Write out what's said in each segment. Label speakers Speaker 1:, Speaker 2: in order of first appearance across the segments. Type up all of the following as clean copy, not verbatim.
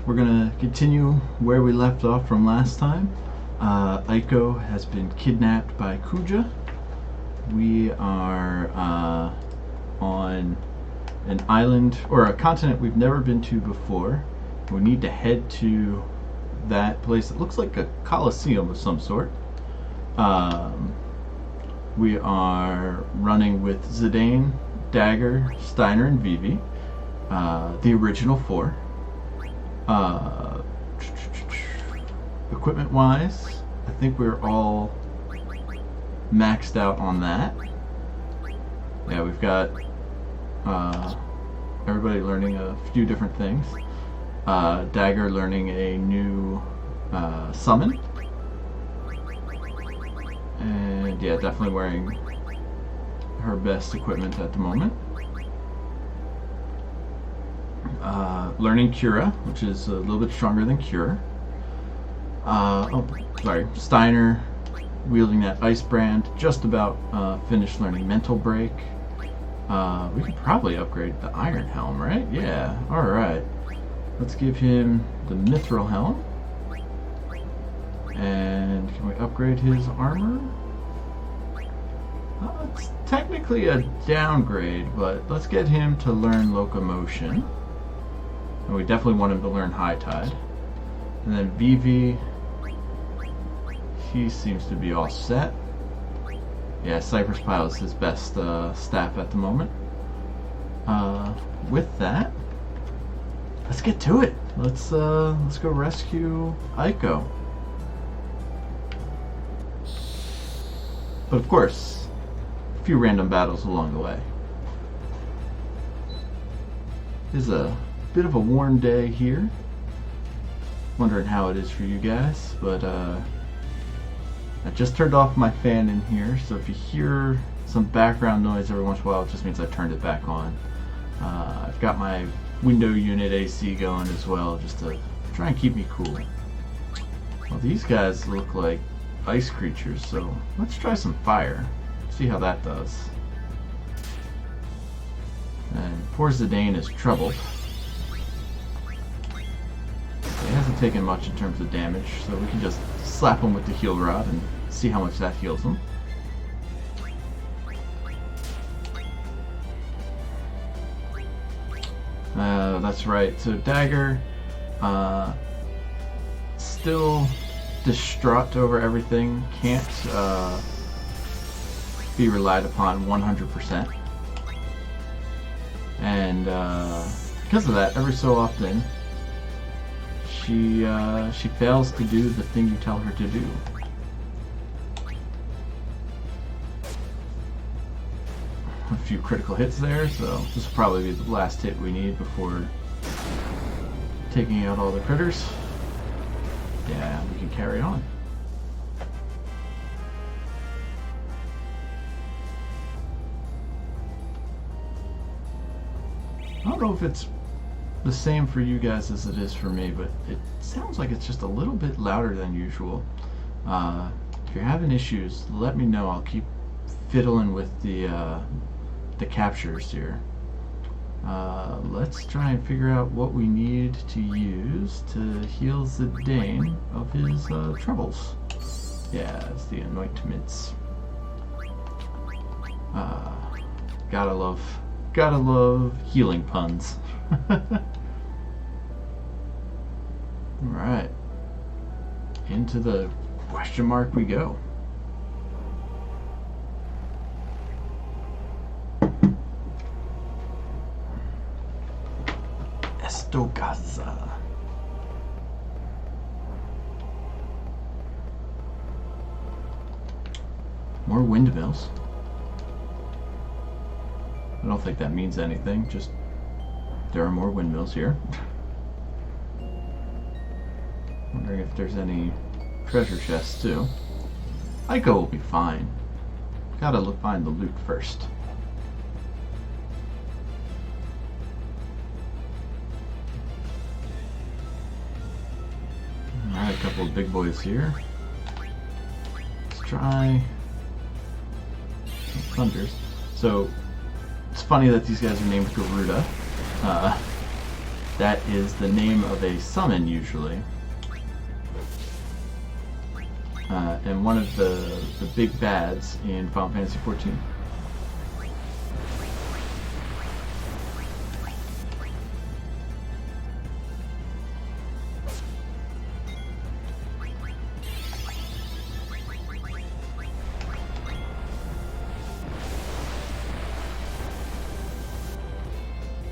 Speaker 1: We're gonna continue where we left off from last time. Aiko has been kidnapped by Kuja. We are on an island or a continent we've never been to before. We need to head to that place. It looks like a coliseum of some sort. We are running with Zidane, Dagger, Steiner, and Vivi. The original four. Equipment wise, I think we're all maxed out on that. Yeah, we've got everybody learning a few different things. Dagger learning a new summon. And yeah, definitely wearing her best equipment at the moment. Learning Cura, which is a little bit stronger than Cure. Steiner wielding that Ice Brand, just about finished learning Mental Break. We could probably upgrade the Iron Helm, right? Yeah, alright. Let's give him the Mithril Helm. And can we upgrade his armor? It's technically a downgrade, but let's get him to learn Locomotion. And we definitely want him to learn High Tide. And then Vivi, he seems to be all set. Yeah, Cypress Pile is his best staff at the moment. With that, let's get to it. Let's go rescue Aiko. But of course, a few random battles along the way. It's a bit of a warm day here. Wondering how it is for you guys, but I just turned off my fan in here, so if you hear some background noise every once in a while, it just means I turned it back on. I've got my window unit AC going as well, just to try and keep me cool. Well, these guys look like ice creatures, so let's try some fire. See how that does. And poor Zidane is troubled. He hasn't taken much in terms of damage, so we can just slap him with the heal rod and see how much that heals him. That's right. So Dagger, still distraught over everything, can't be relied upon 100%. And because of that, every so often, she fails to do the thing you tell her to do. A few critical hits there, so this will probably be the last hit we need before taking out all the critters. Yeah, we can carry on. I don't know if it's the same for you guys as it is for me, but it sounds like it's just a little bit louder than usual. If you're having issues, let me know. I'll keep fiddling with the captures here. Let's try and figure out what we need to use to heal Zidane of his troubles. Yeah, it's the anointments. Gotta love healing puns. Alright. Into the question mark we go. Estogaza. More windmills. I don't think that means anything, just there are more windmills here. Wondering if there's any treasure chests too. Aiko will be fine. Gotta find the loot first. Alright, a couple of big boys here. Let's try some thunders. So it's funny that these guys are named Garuda. That is the name of a summon, usually. And one of the big bads in Final Fantasy XIV.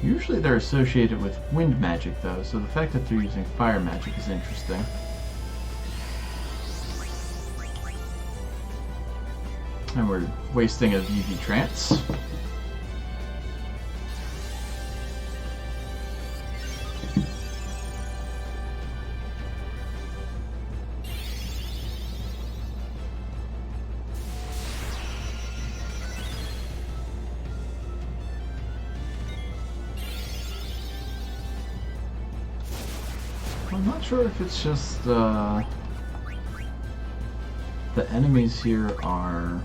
Speaker 1: Usually they're associated with wind magic, though, so the fact that they're using fire magic is interesting. And we're wasting a VV trance. I'm not sure if it's just the enemies here are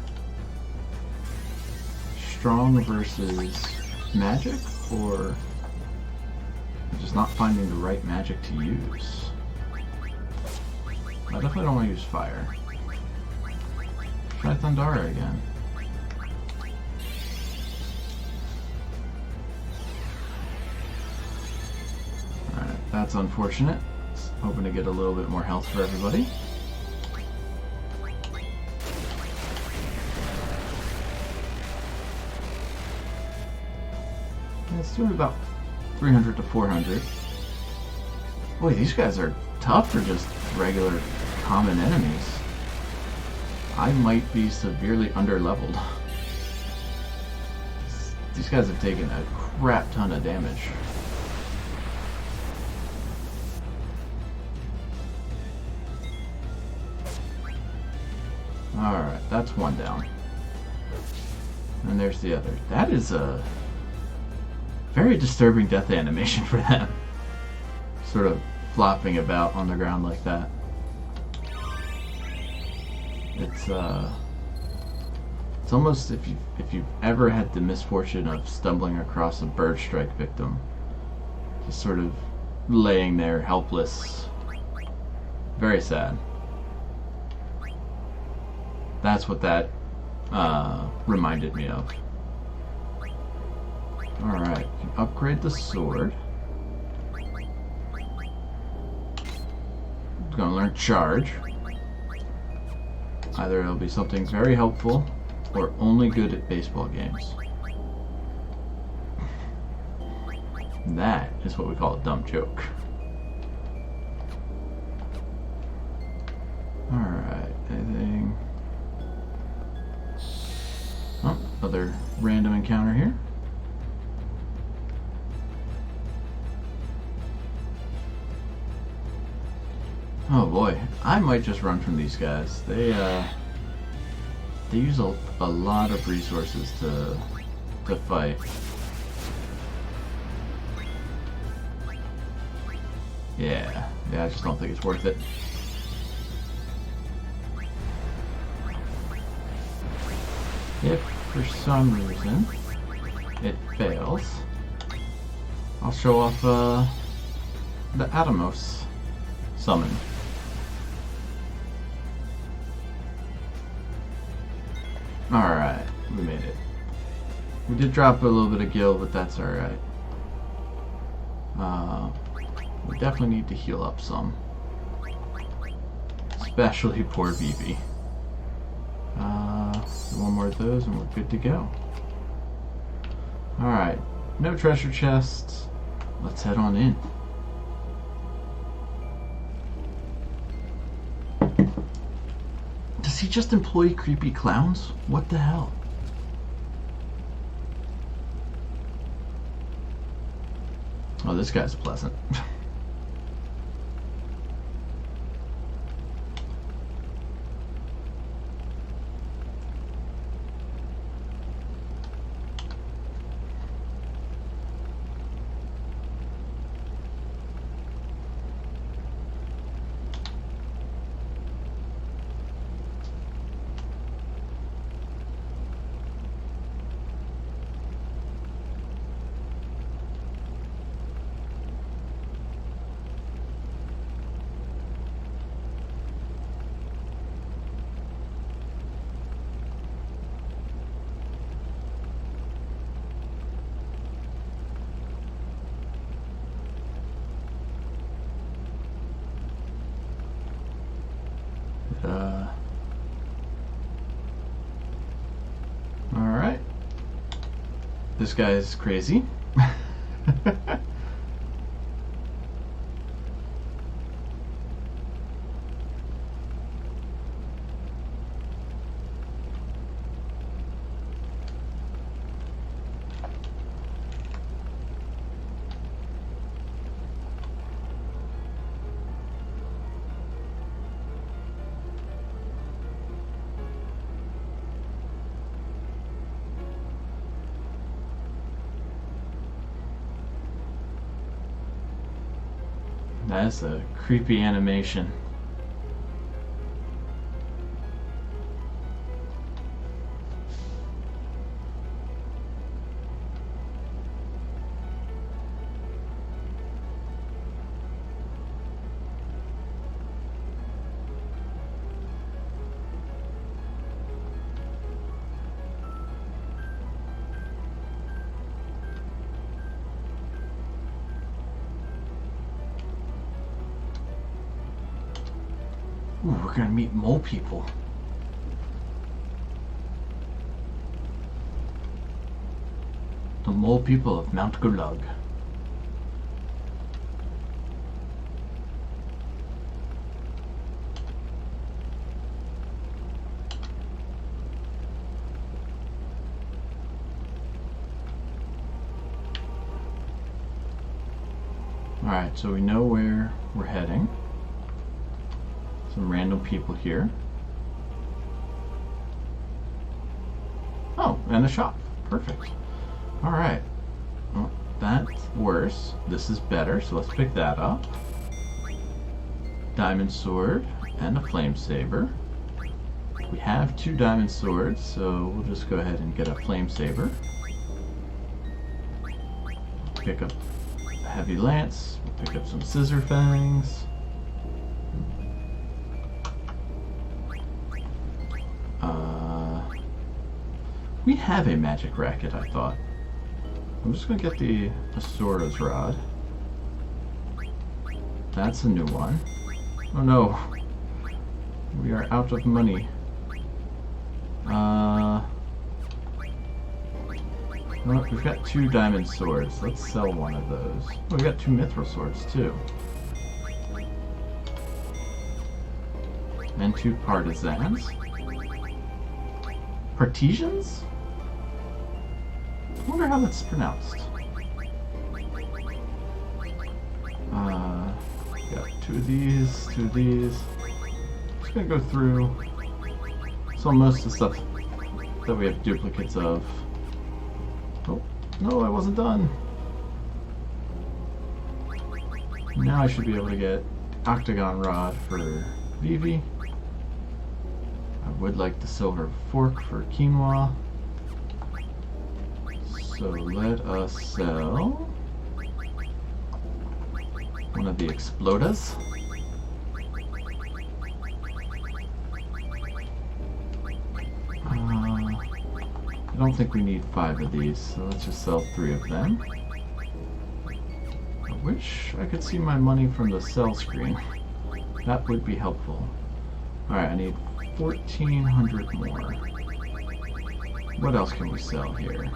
Speaker 1: strong versus magic, or just not finding the right magic to use. I definitely don't want to use fire. Try Thundara again. Alright, that's unfortunate. Hoping to get a little bit more health for everybody. It's doing about 300 to 400. Boy, these guys are tough for just regular common enemies. I might be severely underleveled. These guys have taken a crap ton of damage. Alright, that's one down. And there's the other. That is a very disturbing death animation for them. Sort of flopping about on the ground like that. It's almost if you've ever had the misfortune of stumbling across a bird strike victim. Just sort of laying there helpless. Very sad. That's what that reminded me of. Alright, can upgrade the sword. Gonna learn charge. Either it'll be something very helpful or only good at baseball games. That is what we call a dumb joke. Alright, anything? Oh, another random encounter here. Oh boy, I might just run from these guys. They use a lot of resources to fight. Yeah, I just don't think it's worth it. If for some reason it fails, I'll show off the Atomos summon. Alright, we made it. We did drop a little bit of gil, but that's alright. We definitely need to heal up some. Especially poor Vivi. One more of those and we're good to go. Alright, no treasure chests. Let's head on in. Does he just employ creepy clowns? What the hell? Oh, this guy's pleasant. this guy's crazy. That's a creepy animation. Ooh, we're gonna meet mole people. The mole people of Mount Gulag. Alright, so we know where we're heading. Some random people here. Oh, and a shop. Perfect. Alright. Well, that's worse. This is better, so let's pick that up. Diamond sword and a flame saber. We have 2 diamond swords, so we'll just go ahead and get a flame saber. Pick up a heavy lance. We'll pick up some scissor fangs. We have a magic racket, I thought. I'm just gonna get the Asora's rod. That's a new one. Oh no. We are out of money. Well, we've got 2 diamond swords. Let's sell one of those. Oh, we've got 2 mithril swords too. And 2 partisans. Partisans? I wonder how that's pronounced. Got 2 of these, 2 of these. Just gonna go through. So most of the stuff that we have duplicates of. Oh, no, I wasn't done. Now I should be able to get Octagon Rod for Vivi. I would like the silver fork for quinoa. So let us sell one of the explodas. I don't think we need 5 of these, so let's just sell 3 of them. I wish I could see my money from the sell screen. That would be helpful. Alright, I need 1,400 more. What else can we sell here?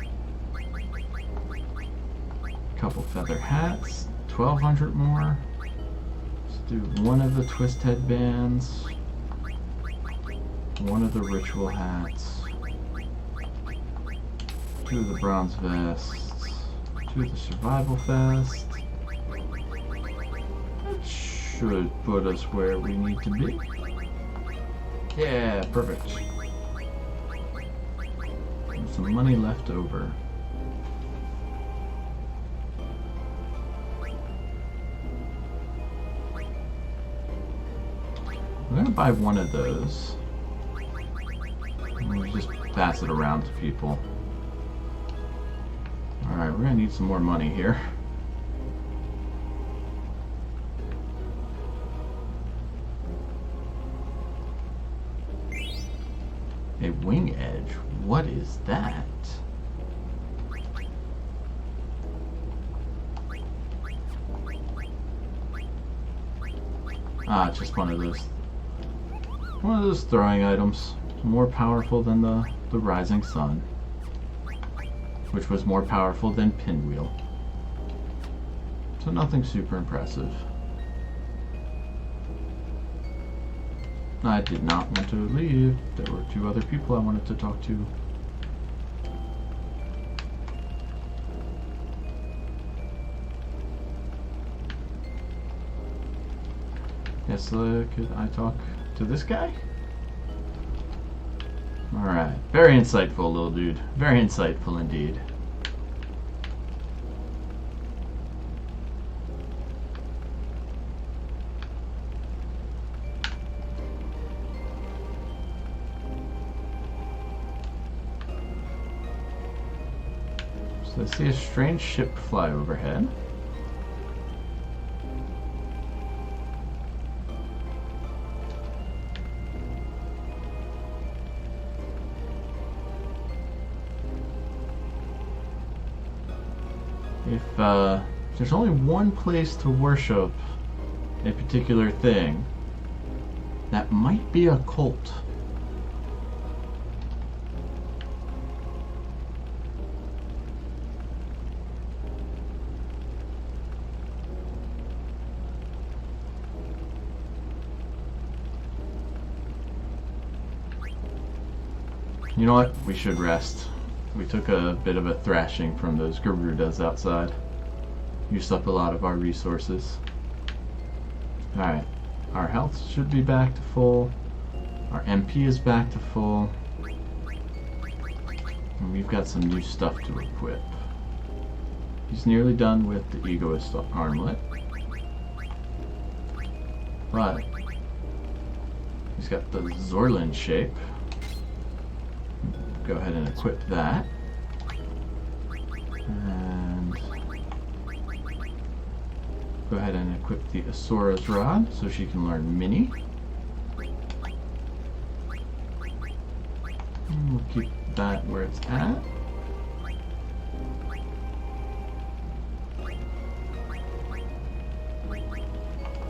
Speaker 1: Couple feather hats, 1,200 more. Let's do one of the twist headbands, one of the ritual hats, 2 of the bronze vests, 2 of the survival vest. That should put us where we need to be. Yeah, perfect. There's some money left over. I'm gonna buy one of those. And we'll just pass it around to people. Alright, we're gonna need some more money here. A wing edge? What is that? Ah, it's just one of those throwing items. More powerful than the rising sun. which was more powerful than Pinwheel. So nothing super impressive. I did not want to leave. There were 2 other people I wanted to talk to. Yes, could I talk to this guy? Alright. Very insightful, little dude. Very insightful indeed. So I see a strange ship fly overhead. If there's only one place to worship a particular thing, that might be a cult. You know what? We should rest. We took a bit of a thrashing from those Garudas outside. Used up a lot of our resources. Alright. Our health should be back to full. Our MP is back to full. And we've got some new stuff to equip. He's nearly done with the Egoist armlet. But he's got the Zorlin shape. Go ahead and equip that. And go ahead and equip the Asura's Rod so she can learn Mini. And we'll keep that where it's at.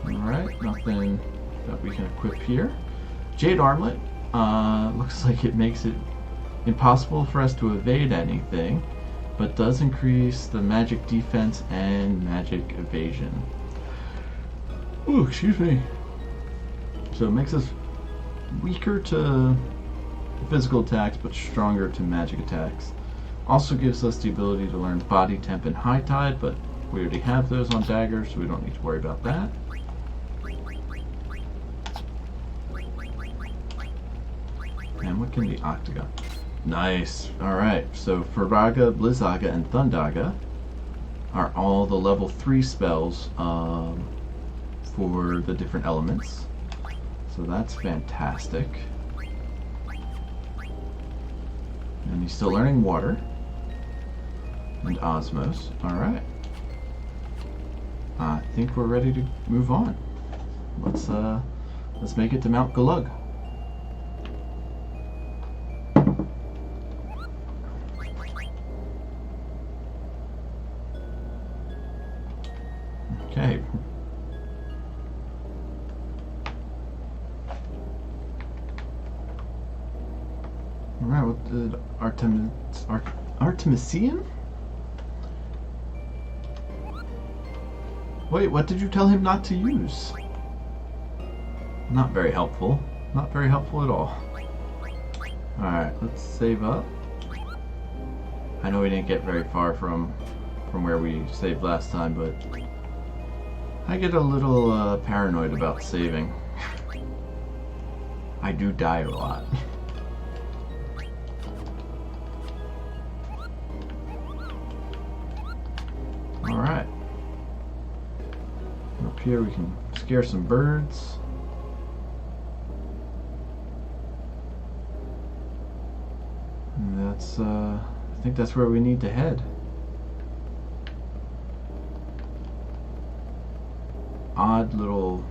Speaker 1: Alright, nothing that we can equip here. Jade Armlet. Looks like it makes it impossible for us to evade anything, but does increase the magic defense and magic evasion. Ooh, excuse me. So it makes us weaker to physical attacks, but stronger to magic attacks. Also gives us the ability to learn Body Temp and High Tide, but we already have those on daggers, so we don't need to worry about that. And what can the Octagon? Nice. Alright, so Firaga, Blizzaga, and Thundaga are all the level 3 spells for the different elements. So that's fantastic. And he's still learning Water and Osmos. Alright. I think we're ready to move on. Let's make it to Mount Galug. Okay. Alright, what did Artemisian? Wait, what did you tell him not to use? Not very helpful. Not very helpful at all. Alright, let's save up. I know we didn't get very far from where we saved last time, but I get a little paranoid about saving. I do die a lot. Alright. Up here we can scare some birds. And that's, I think that's where we need to head. Odd little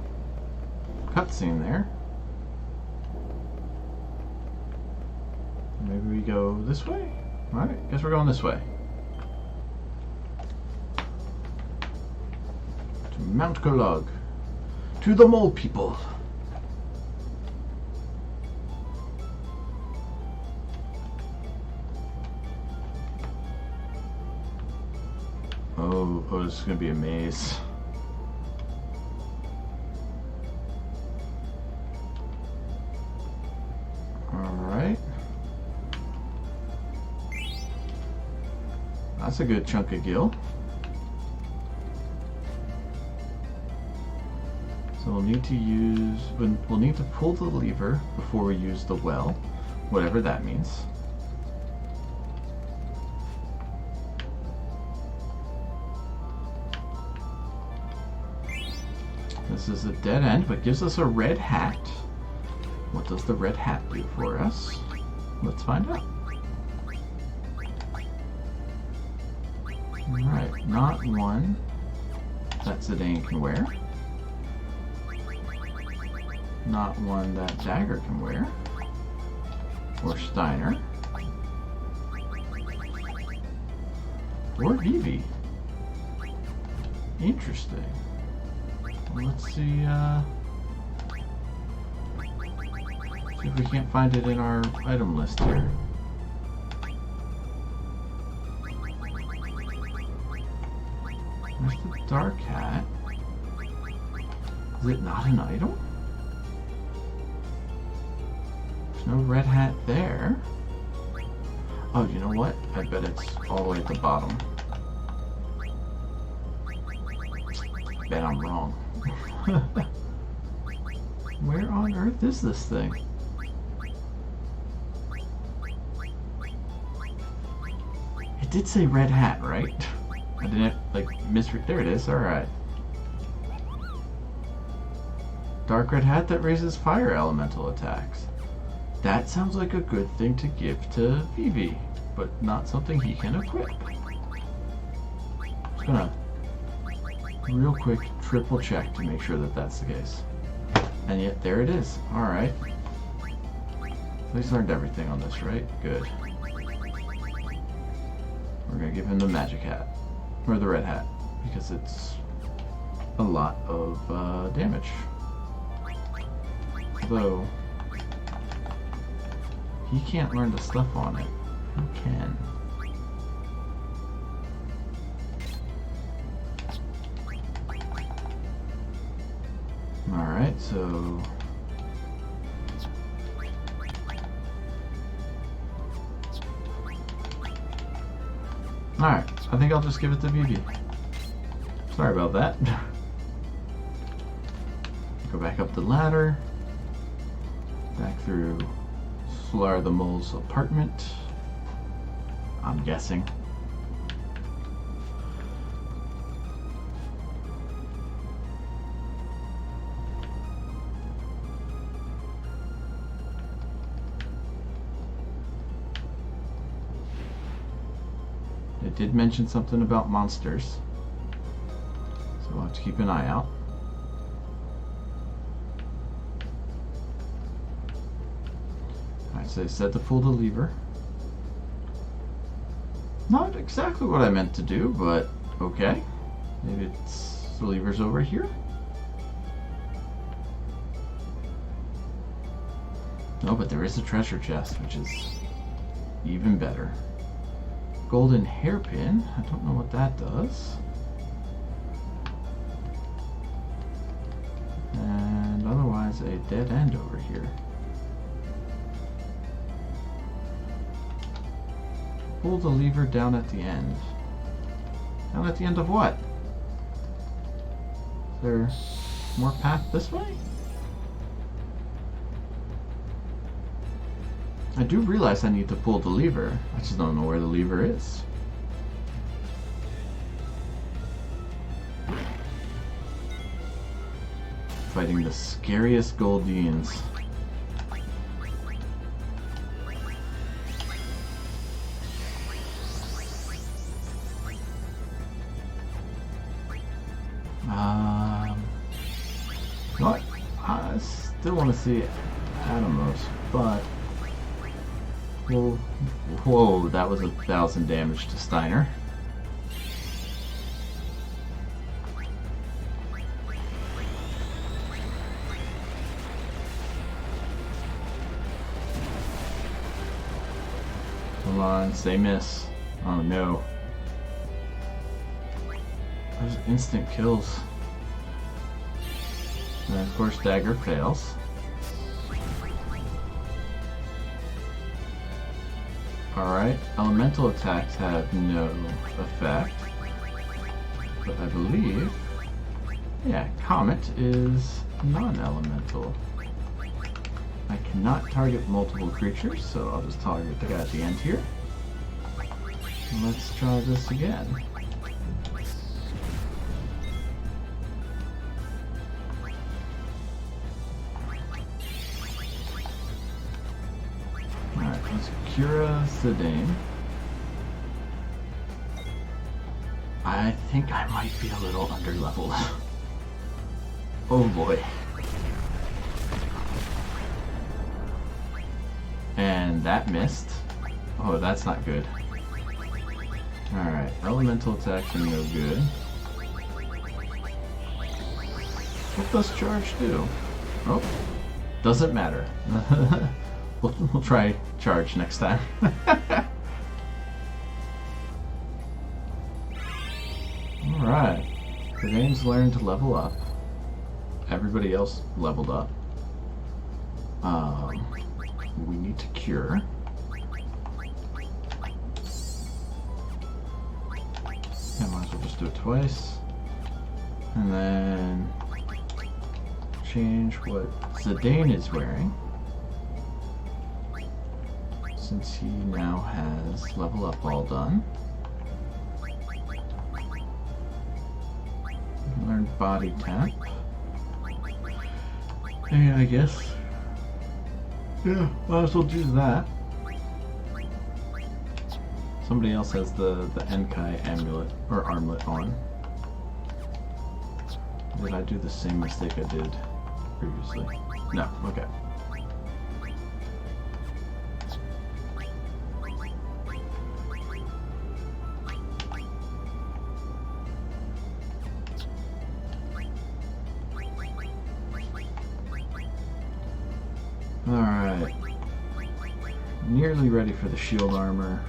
Speaker 1: cutscene there. Maybe we go this way? Alright, guess we're going this way. To Mount Galug. To the Mole People. Oh, this is gonna be a maze. Alright. That's a good chunk of gil. So we'll need to pull the lever before we use the well, whatever that means. This is a dead end, but gives us a red hat. What does the red hat do for us? Let's find out. Alright, not one that Zidane can wear. Not one that Dagger can wear. Or Steiner. Or Vivi. Interesting. Well, let's see if we can't find it in our item list here. Where's the dark hat? Is it not an item? There's no red hat there. Oh, you know what? I bet it's all the way at the bottom. I bet I'm wrong. Where on earth is this thing? It did say red hat, right? I didn't, like, misread. There it is, alright. Dark red hat that raises fire elemental attacks. That sounds like a good thing to give to Vivi, but not something he can equip. Just gonna real quick triple check to make sure that that's the case. And yet, there it is. Alright. At least learned everything on this, right? Good. We're gonna give him the magic hat. Or the red hat. Because it's a lot of damage. Although, he can't learn the stuff on it. Who can? Alright, so... Alright, I think I'll just give it to Vivi. Sorry about that. Go back up the ladder. Back through Solar the Mole's apartment. I'm guessing. It did mention something about monsters, so we'll have to keep an eye out. Alright, so they said to pull the lever. Not exactly what I meant to do, but okay. Maybe it's the lever's over here? No, but there is a treasure chest, which is even better. Golden hairpin. I don't know what that does. And otherwise a dead end over here. Pull the lever down at the end. Down at the end of what? Is there more path this way? I do realize I need to pull the lever. I just don't know where the lever is. Fighting the scariest Goldians. You know what? I still want to see Atomos, but... Whoa, that was 1,000 damage to Steiner. Come on, say miss. Oh no. instant kills. And of course, dagger fails. Alright, elemental attacks have no effect. But I believe, yeah, Comet is non-elemental. I cannot target multiple creatures, so I'll just target the guy at the end here. Let's try this again. Alright, let's Kira Zidane. I think I might be a little underleveled. Oh boy. And that missed. Oh, that's not good. Alright, elemental attacks are no good. What does charge do? Oh, doesn't matter. We'll try charge next time. Alright. Zidane's learned to level up. Everybody else leveled up. We need to cure. I might as well just do it twice. And then change what Zidane is wearing. Since he now has level up all done. Learn body tap. And I guess, yeah, might as well do that. Somebody else has the Enkai amulet or armlet on. Did I do the same mistake I did previously? No, okay. Alright. Nearly ready for the shield armor.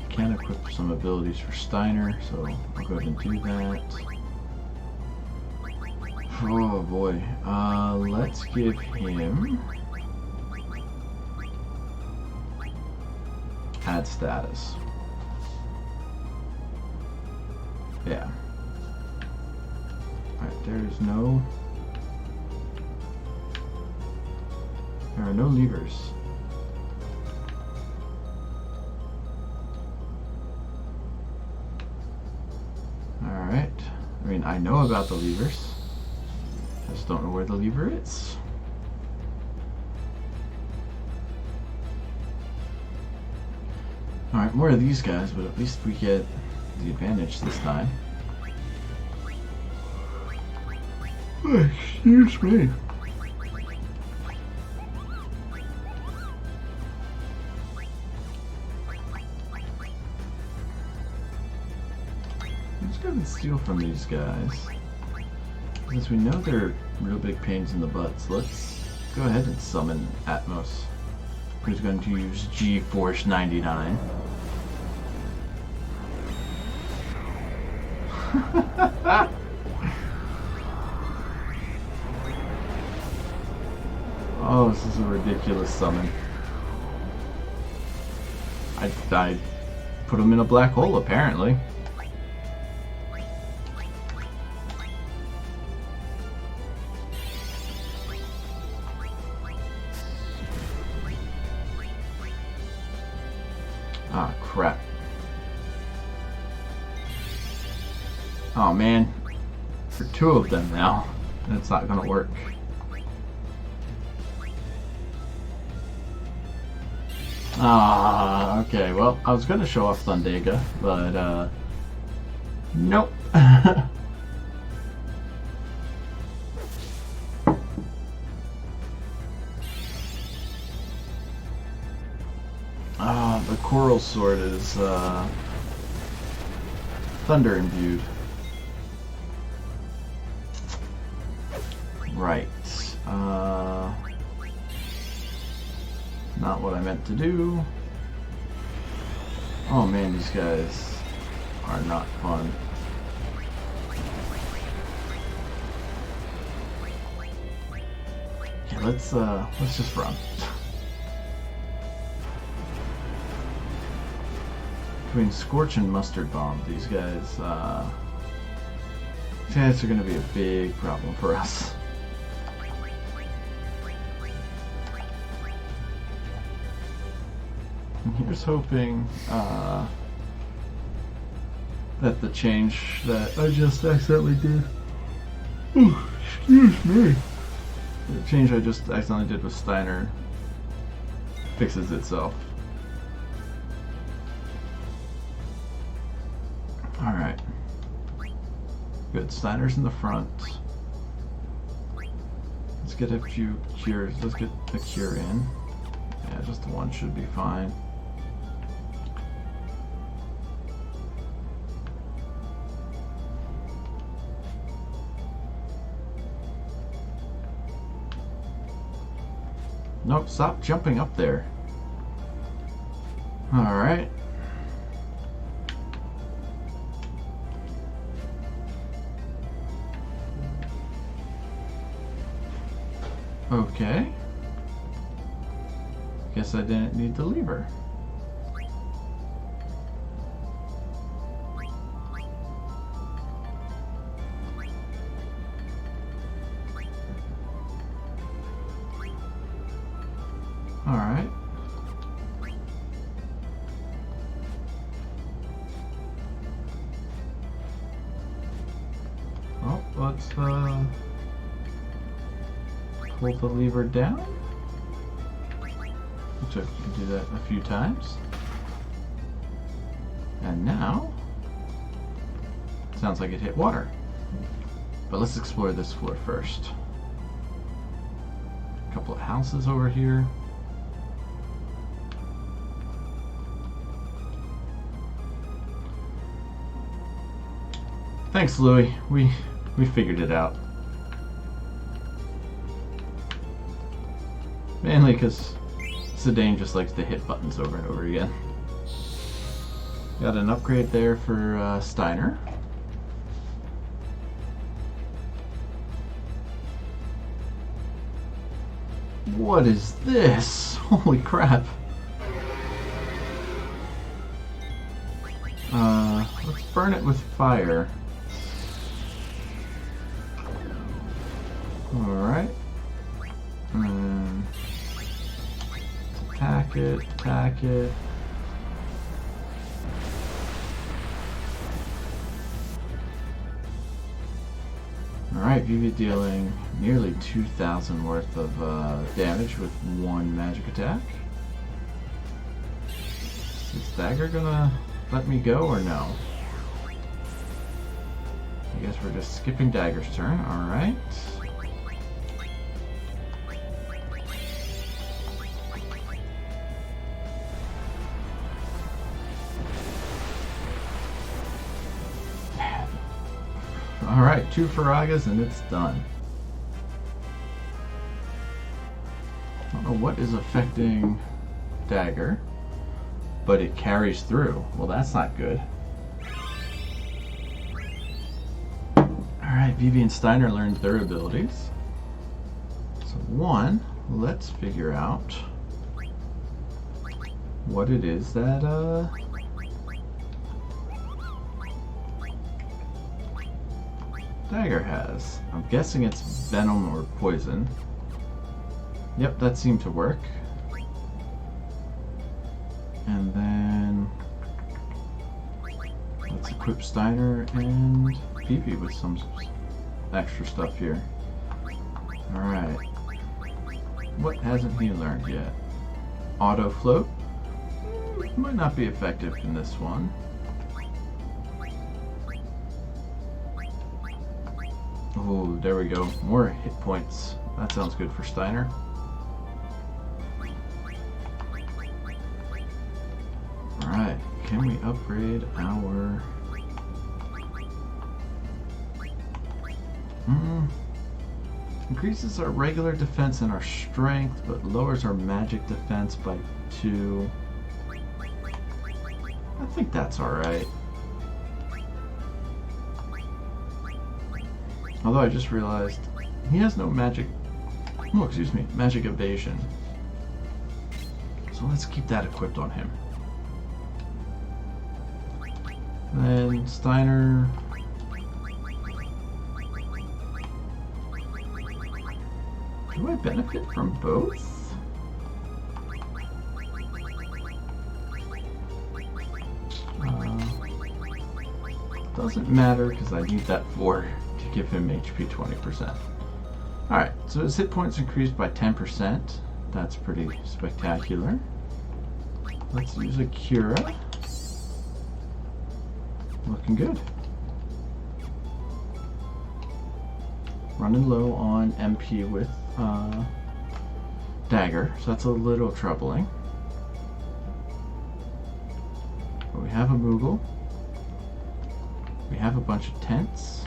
Speaker 1: Can equip some abilities for Steiner, so I'll go ahead and do that. Oh boy. Let's give him add status. Yeah. Alright, there are no levers. Alright. I mean, I know about the levers. Just don't know where the lever is. Alright, more of these guys, but at least we get the advantage this time. Excuse me. Let's go and steal from these guys. Since we know they're real big pains in the butts, let's go ahead and summon Atmos, who's going to use G-Force 99. Oh, this is a ridiculous summon. I put him in a black hole, apparently. Ah, crap. Oh man, for two of them now, that's not gonna work. Ah, okay, well, I was gonna show off Thundega, but, nope. The Coral Sword is, thunder imbued. Right. not what I meant to do. Oh man, these guys are not fun. Okay, let's just run. Between Scorch and Mustard Bomb, these guys are going to be a big problem for us. And here's hoping that the change that I just accidentally did. Ooh, excuse me. The change I just accidentally did with Steiner fixes itself. Alright. Good. Steiner's in the front. Let's get a few cures. Let's get a cure in. Yeah, just one should be fine. Nope, stop jumping up there. Alright. Okay. Guess I didn't need the lever. Alright. Oh, let's pull the lever down. Which I can do that a few times. And now, sounds like it hit water. But let's explore this floor first. A couple of houses over here. Thanks, Louie. We figured it out. Mainly because Zidane just likes to hit buttons over and over again. Got an upgrade there for Steiner. What is this? Holy crap. Let's burn it with fire. Alright. Attack it, attack it. Alright, Vivi dealing nearly 2,000 worth of damage with one magic attack. Is Dagger gonna let me go or no? I guess we're just skipping Dagger's turn, alright. Alright, 2 Faragas and it's done. I don't know what is affecting Dagger, but it carries through. Well, that's not good. Alright, Vivi and Steiner learned their abilities. So one, let's figure out what it is that Dagger has. I'm guessing it's venom or poison. Yep, that seemed to work. And then let's equip Steiner and Vivi with some extra stuff here. Alright. What hasn't he learned yet? Auto float. Might not be effective in this one. Oh, there we go. More hit points. That sounds good for Steiner. Alright, can we upgrade our... Increases our regular defense and our strength, but lowers our magic defense by 2. I think that's alright. Although I just realized he has no magic... Oh, excuse me, magic evasion. So let's keep that equipped on him. Then Steiner... Do I benefit from both? Doesn't matter because I need that 4 to give him HP 20%. Alright, so his hit points increased by 10%. That's pretty spectacular. Let's use a Cura. Looking good. Running low on MP with Dagger, so that's a little troubling. But we have a Moogle. We have a bunch of tents.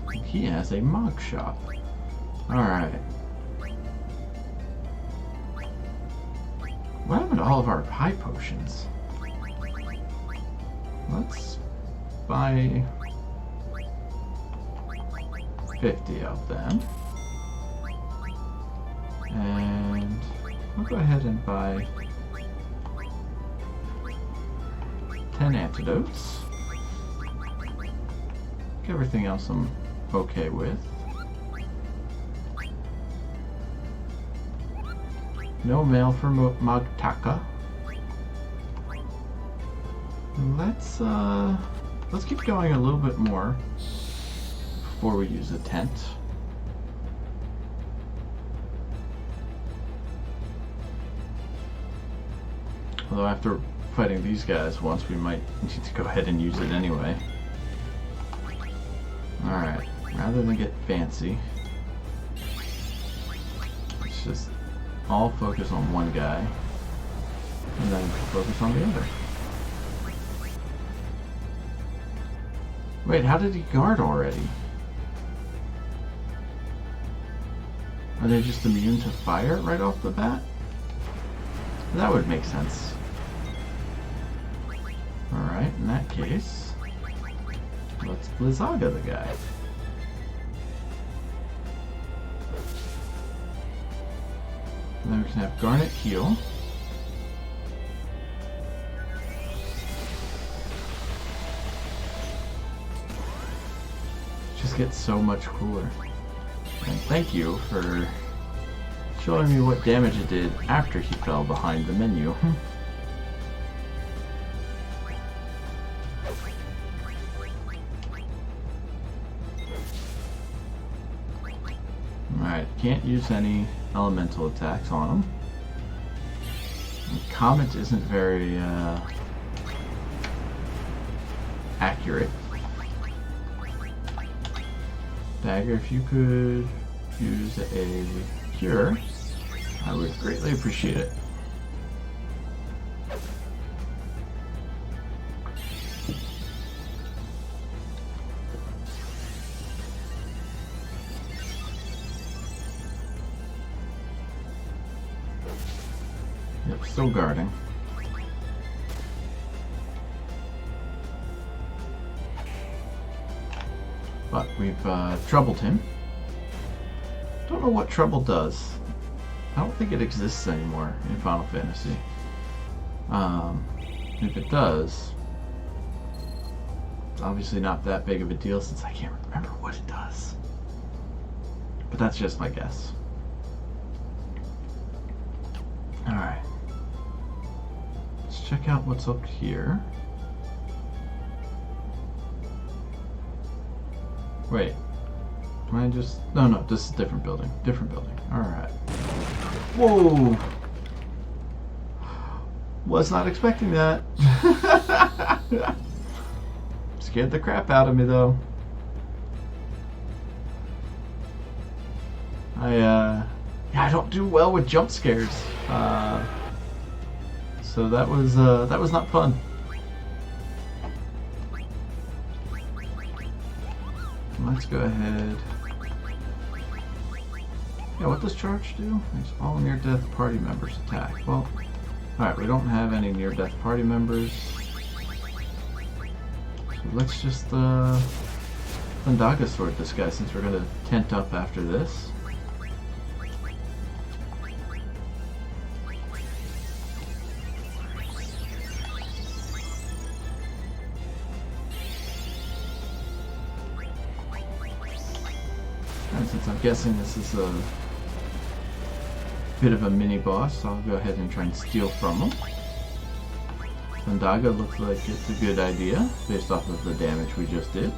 Speaker 1: And he has a Mog Shop. Alright. What happened to all of our high potions? Let's buy 50 of them. And I'll go ahead and buy 10 antidotes. Everything else I'm okay with. No mail for Magtaka. Let's keep going a little bit more before we use a tent. Although after fighting these guys once, we might need to go ahead and use it anyway. Alright, rather than get fancy, let's just all focus on one guy, and then focus on the other. Wait, how did he guard already? Are they just immune to fire right off the bat? That would make sense. Alright, in that case, let's Blizzaga the guy. And then we can have Garnet heal. Just gets so much cooler. And thank you for showing me what damage it did after he fell behind the menu. Alright, can't use any elemental attacks on him. And Comet isn't very accurate. Dagger, if you could use a cure, I would greatly appreciate it. Yep, still guarding. But we've troubled him. Don't know what trouble does. I don't think it exists anymore in Final Fantasy. If it does, it's obviously not that big of a deal since I can't remember what it does. But that's just my guess. Alright. Let's check out what's up here. Wait. Am I just... No, this is a different building. Different building. Alright. Whoa! Was not expecting that. Scared the crap out of me, though. I don't do well with jump scares. So that was not fun. Let's go ahead. Yeah, what does charge do? Makes all near-death party members attack. Well, alright, we don't have any near-death party members. So let's just Thundaga Sword this guy since we're gonna tent up after this. And since I'm guessing this is a bit of a mini boss, I'll go ahead and try and steal from him. Thundaga looks like it's a good idea based off of the damage we just did.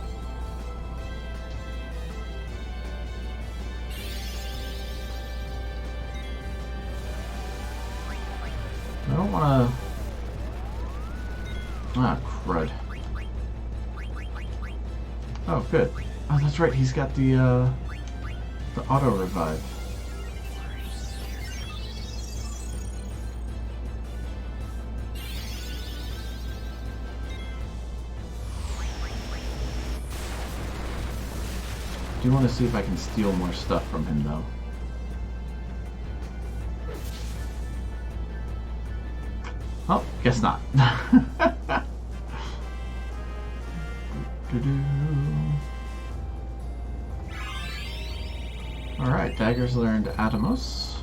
Speaker 1: I don't want to... Ah, crud. Oh, good. Oh, that's right, he's got the auto revive. I do want to see if I can steal more stuff from him, though. Oh, guess not. Alright, Daggers learned Atomos.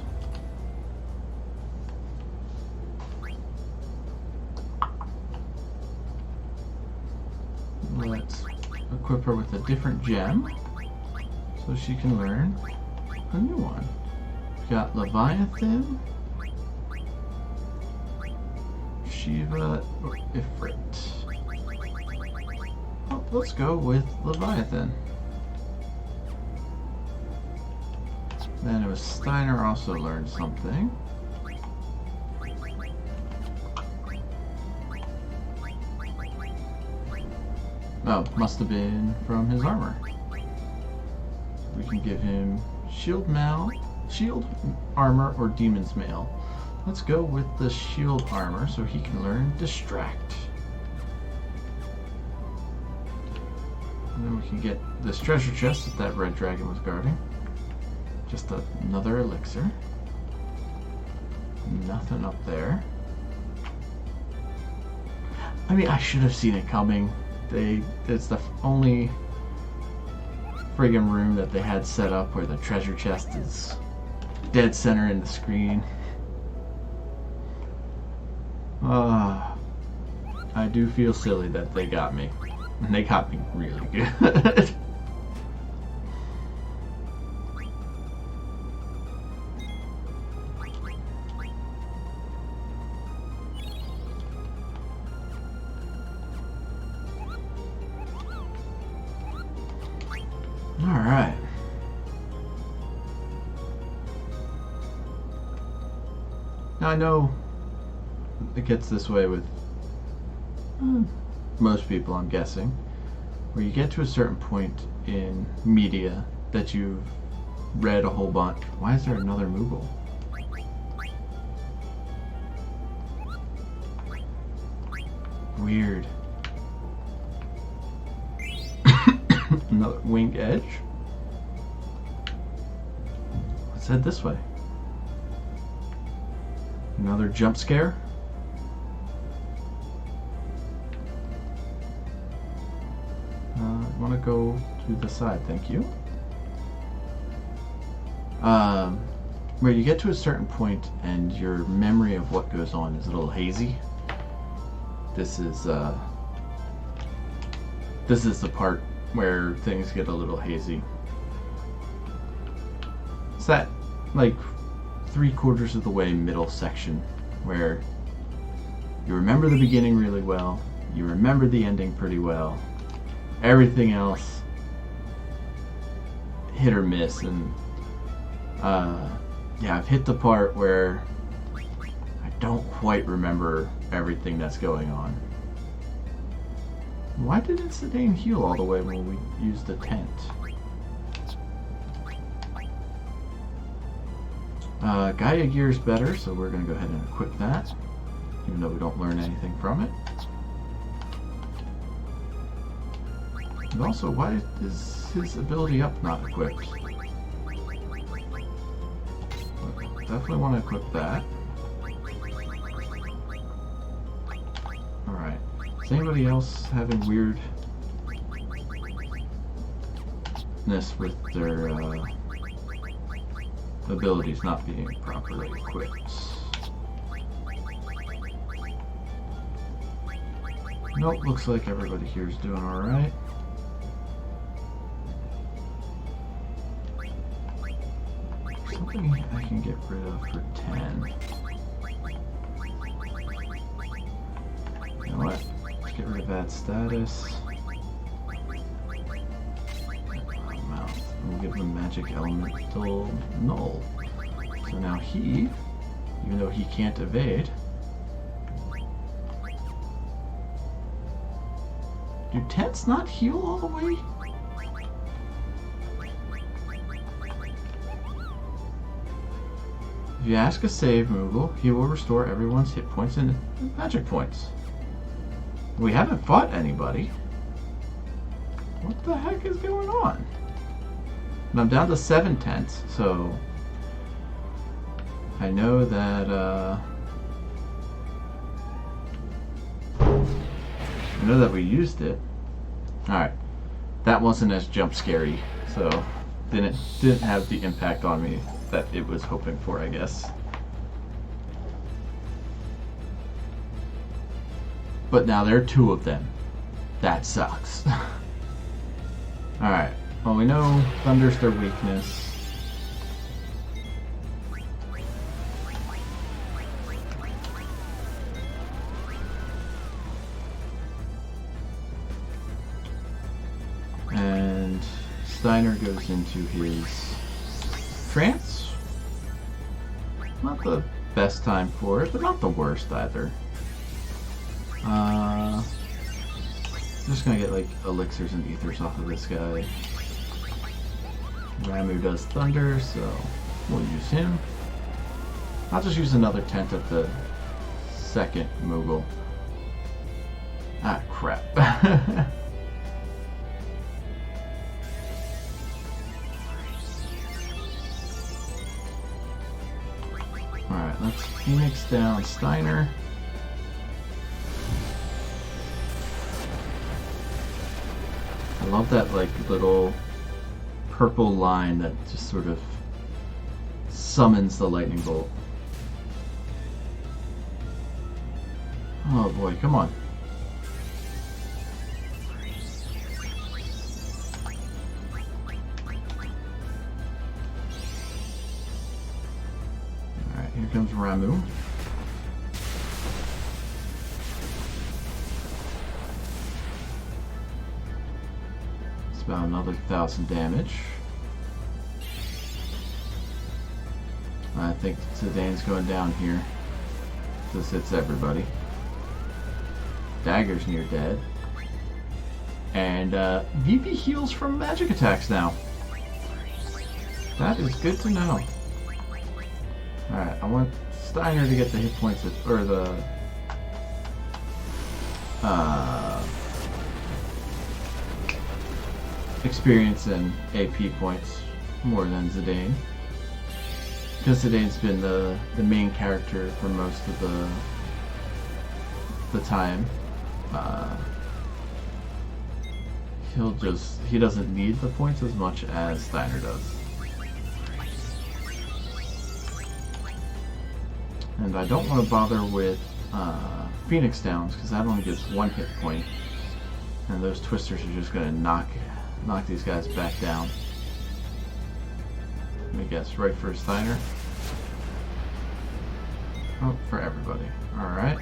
Speaker 1: Let's equip her with a different gem so she can learn a new one. We've got Leviathan, Shiva, or Ifrit. Oh, let's go with Leviathan. Then it was Steiner also learned something. Oh, must have been from his armor. We can give him shield armor, or demon's mail. Let's go with the shield armor so he can learn distract. And then we can get this treasure chest that that red dragon was guarding. Just another elixir. Nothing up there. I mean, I should have seen it coming. It's the only friggin' room that they had set up where the treasure chest is dead center in the screen. I do feel silly that they got me. And they got me really good. Alright. Now I know it gets this way with most people, I'm guessing, where you get to a certain point in media that you've read a whole bunch. Why is there another Moogle? Weird. Another winged edge. Let's head this way. Another jump scare. I want to go to the side, thank you. Where you get to a certain point and your memory of what goes on is a little hazy. This is the part where things get a little hazy. It's that, like, 3/4 of the way middle section where you remember the beginning really well, you remember the ending pretty well, everything else hit or miss. And yeah, I've hit the part where I don't quite remember everything that's going on. Why didn't Zidane heal all the way when we used the tent? Gaia Gear is better, so we're going to go ahead and equip that, even though we don't learn anything from it. And also, why is his ability up not equipped? Definitely want to equip that. Alright. Is anybody else having weirdness with their abilities not being properly equipped? Nope, looks like everybody here is doing alright. Something I can get rid of for 10. You know what? Let's get rid of that status. Mouth. We'll give him magic elemental null. So now he, even though he can't evade, do tents not heal all the way? If you ask a save Moogle, he will restore everyone's hit points and magic points. We haven't fought anybody. What the heck is going on? And I'm down to 7 tents, so I know that we used it. Alright. That wasn't as jump scary, so didn't have the impact on me that it was hoping for, I guess. But now there are 2 of them. That sucks. Alright. Well, we know Thunder's their weakness. And Steiner goes into his trance. Not the best time for it, but not the worst either. Just gonna get like elixirs and ethers off of this guy. Ramu does thunder, so we'll use him. I'll just use another tent at the second Moogle. Ah, crap. Alright, let's Phoenix down Steiner. I love that like little purple line that just sort of summons the lightning bolt. Oh boy, come on. Alright, here comes Ramu. It's about another 1,000 damage. I think Zidane's going down here. This hits everybody. Dagger's near dead. And VP heals from magic attacks now. That is good to know. Alright, I want Steiner to get the hit points or the experience and AP points more than Zidane. Because Zidane's been the main character for most of the time. He doesn't need the points as much as Steiner does. And I don't want to bother with Phoenix Downs because that only gives 1 hit point. And those twisters are just going to knock these guys back down. Let me guess, right for Steiner? Oh, for everybody. Alright.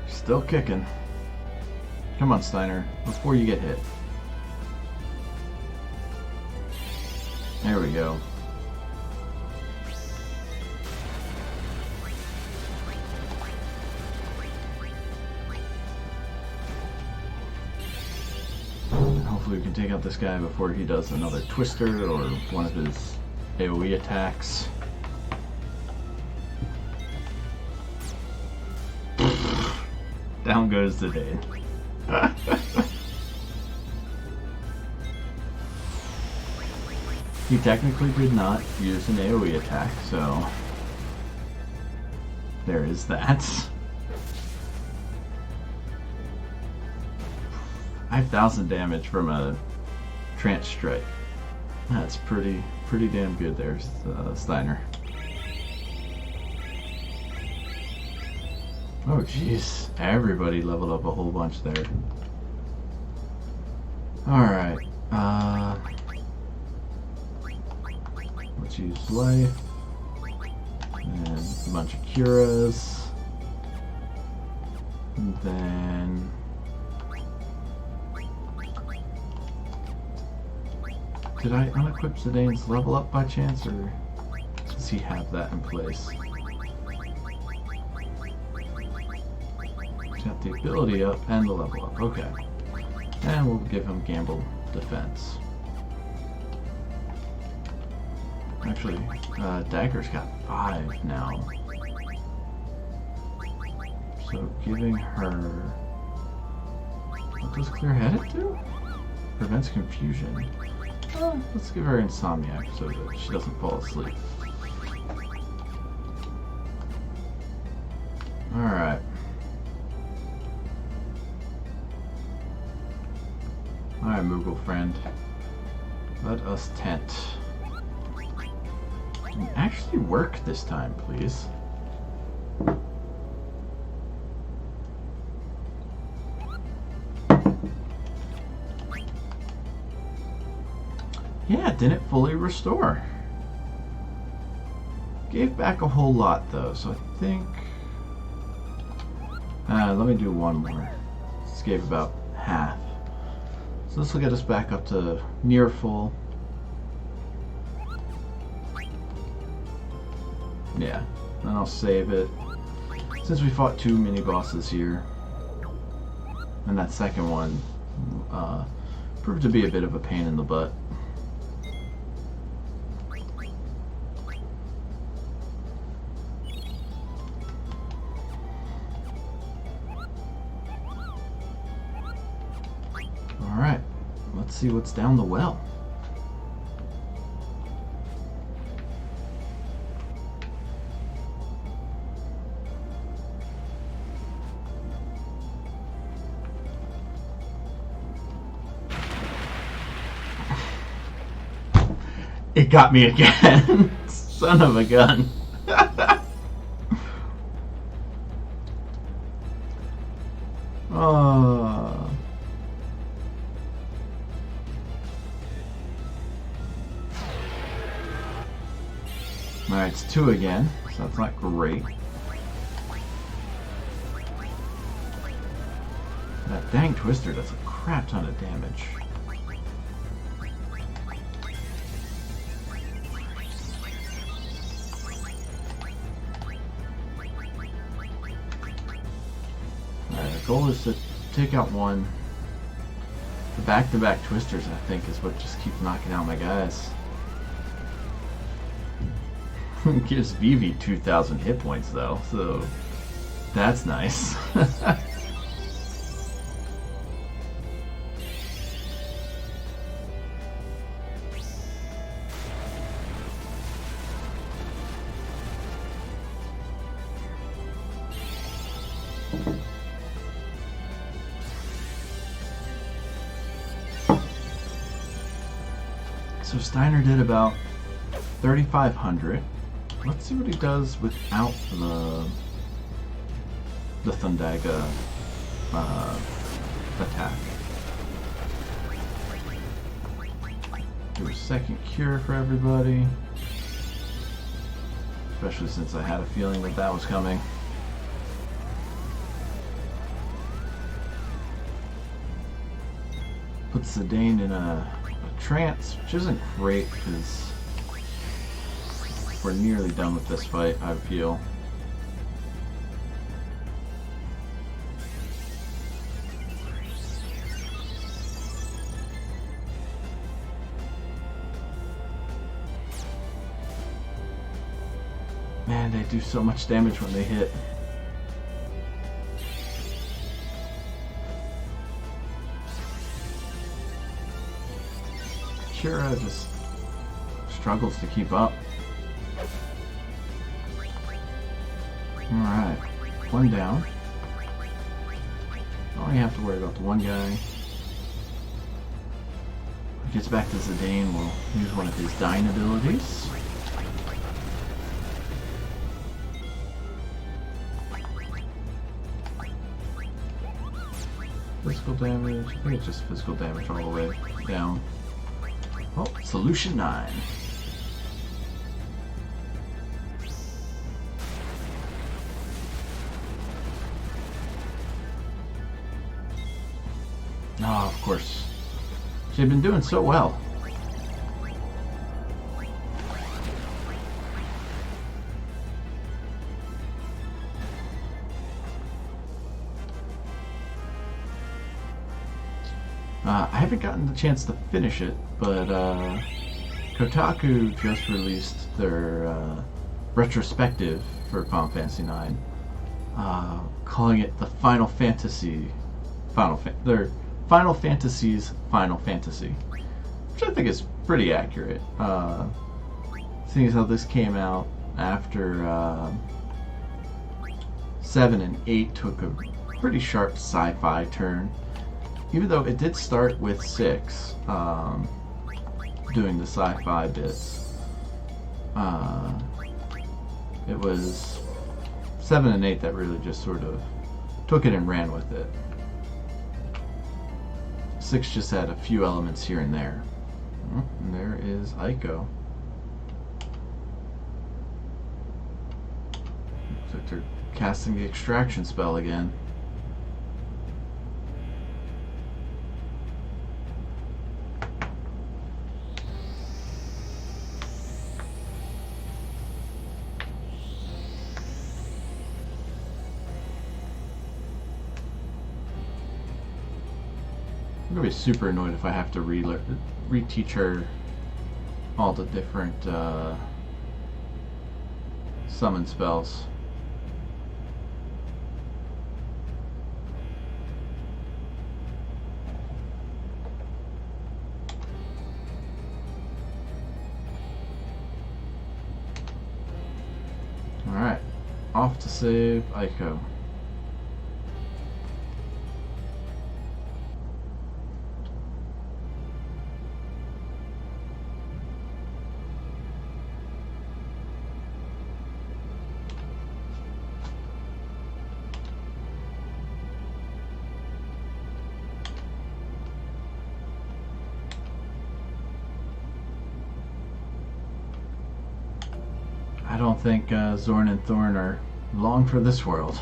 Speaker 1: Still kicking. Come on, Steiner, before you get hit. There we go. take out this guy before he does another Twister or one of his AoE attacks. Down goes Zidane. He technically did not use an AoE attack, so there is that. 5,000 damage from a trance strike. That's pretty damn good there, Steiner. Oh jeez, everybody leveled up a whole bunch there. Alright, let's use life, and a bunch of curas, and then did I unequip Zidane's level up by chance, or does he have that in place? He's got the ability up and the level up, okay. And we'll give him Gamble Defense. Actually, Dagger's got 5 now. So giving her... What does Clear Headed do? Prevents confusion. Let's give her Insomniac so that she doesn't fall asleep. Alright. Alright, Moogle friend. Let us tent. And actually work this time, please. Yeah, it didn't fully restore. Gave back a whole lot though, so I think... let me do one more. This gave about half. So this will get us back up to near full. Yeah, then I'll save it. Since we fought 2 mini-bosses here, and that second one proved to be a bit of a pain in the butt. Alright, let's see what's down the well. It got me again. Son of a gun. Oh. Alright, it's 2 again, so that's not great. That dang Twister does a crap ton of damage. Alright, the goal is to take out one. The back-to-back Twisters, I think, is what just keeps knocking out my guys. Gives Vivi 2,000 hit points though, so that's nice. So Steiner did about 3,500. Let's see what he does without the Thundaga attack. Do a second cure for everybody, especially since I had a feeling that that was coming. Puts Zidane in a trance, which isn't great because we're nearly done with this fight, I feel. Man, they do so much damage when they hit. Kira just struggles to keep up. Alright, one down. Only have to worry about the one guy. When he gets back to Zidane, we'll use one of his dying abilities. Physical damage, I think it's just physical damage all the way down. Oh, Solution 9. Oh, of course. They've been doing so well. I haven't gotten the chance to finish it, but Kotaku just released their retrospective for Final Fantasy IX, calling it the Final Fantasy's Final Fantasy, which I think is pretty accurate. Seeing as how this came out after 7 and 8 took a pretty sharp sci-fi turn. Even though it did start with 6, doing the sci-fi bits, it was 7 and 8 that really just sort of took it and ran with it. 6 just had a few elements here and there. And there is Aiko. Looks like they're casting the extraction spell again. I'm gonna be super annoyed if I have to reteach her all the different summon spells. Alright, off to save Aiko. I don't think Zorn and Thorn are long for this world.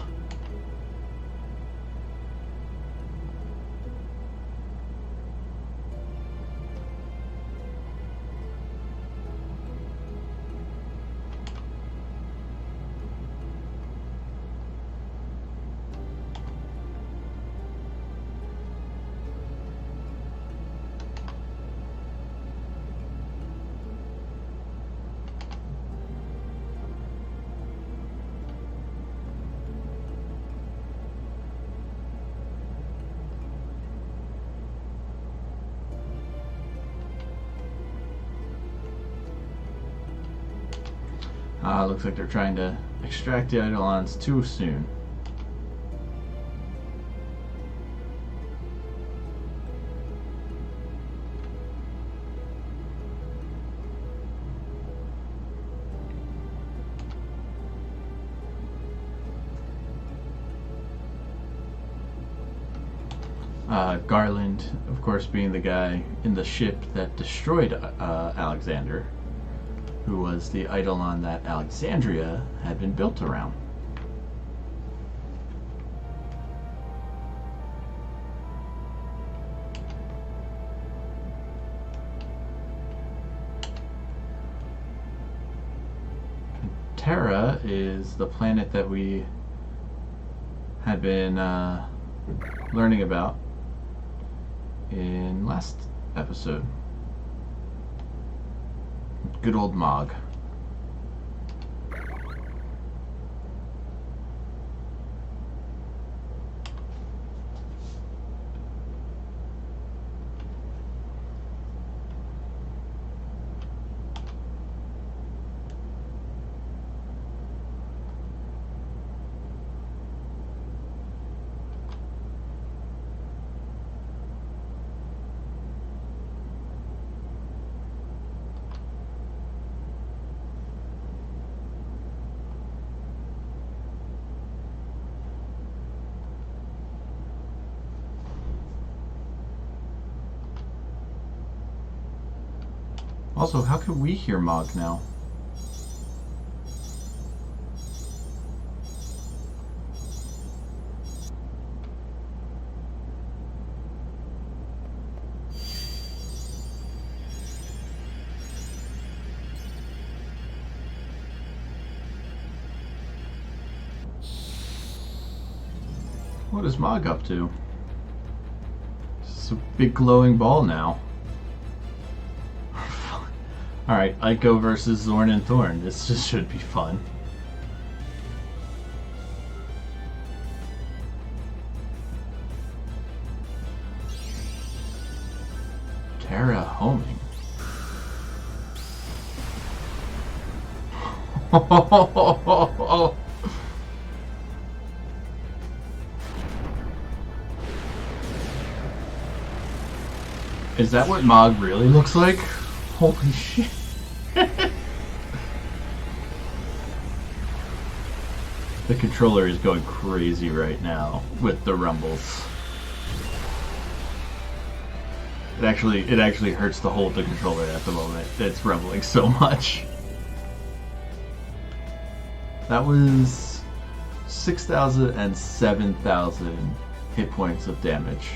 Speaker 1: Looks like they're trying to extract the Eidolons too soon. Garland, of course, being the guy in the ship that destroyed Alexander, who was the Eidolon that Alexandria had been built around. Terra is the planet that we had been learning about in last episode. Good old Mog. Also, how can we hear Mog now? What is Mog up to? It's a big glowing ball now. Alright, Ico versus Zorn and Thorn. This just should be fun. Terra homing. Is that what Mog really looks like? Holy shit. The controller is going crazy right now with the rumbles. It actually hurts to hold the controller at the moment. It's rumbling so much. That was 6,000 and 7,000 hit points of damage.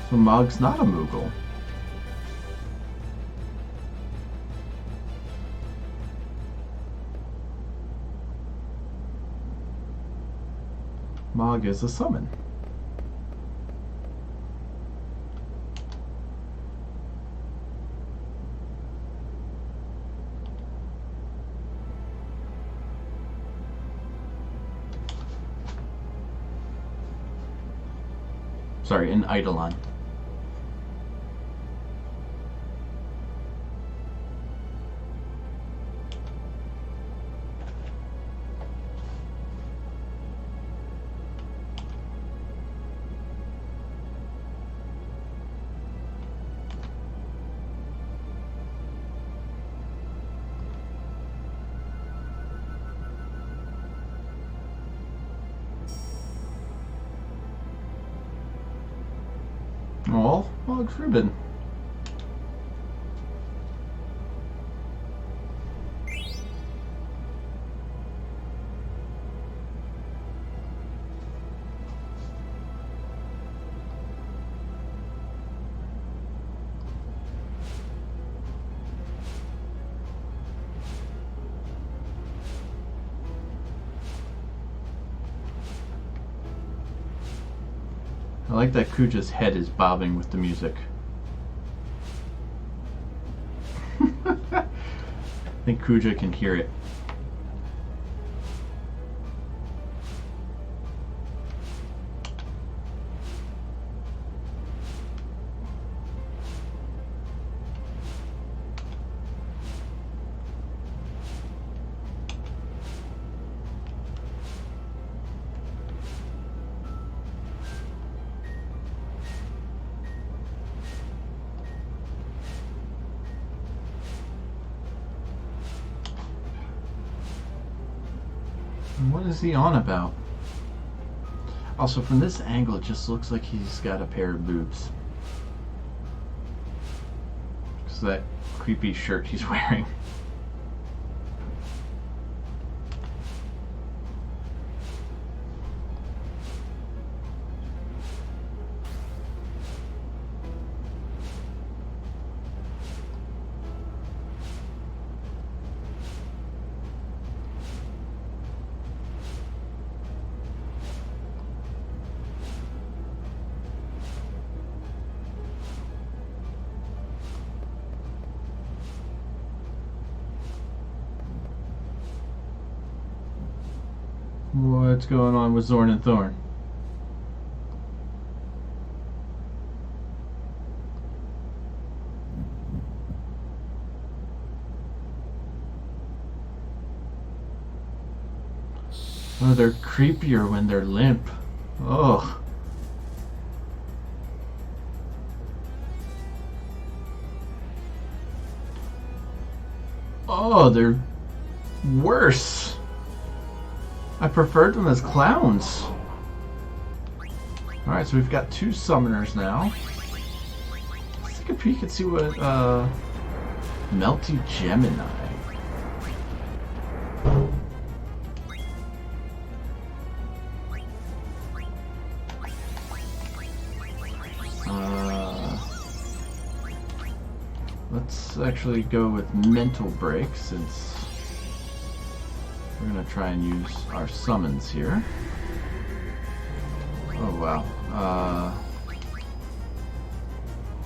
Speaker 1: So Mog's not a Moogle. Mog is a summon. Sorry, an Eidolon. Oh, Mog's ribbon. I like that Kuja's head is bobbing with the music. I think Kuja can hear it. What is he on about? Also, from this angle, it just looks like he's got a pair of boobs. Because that creepy shirt he's wearing. What's going on with Zorn and Thorn? Oh, they're creepier when they're limp. Ugh. Oh, they're worse. I preferred them as clowns. Alright, so we've got 2 summoners now. Let's take a peek and see what Melty Gemini. Let's actually go with Mental Break since we're going to try and use our summons here. Oh wow.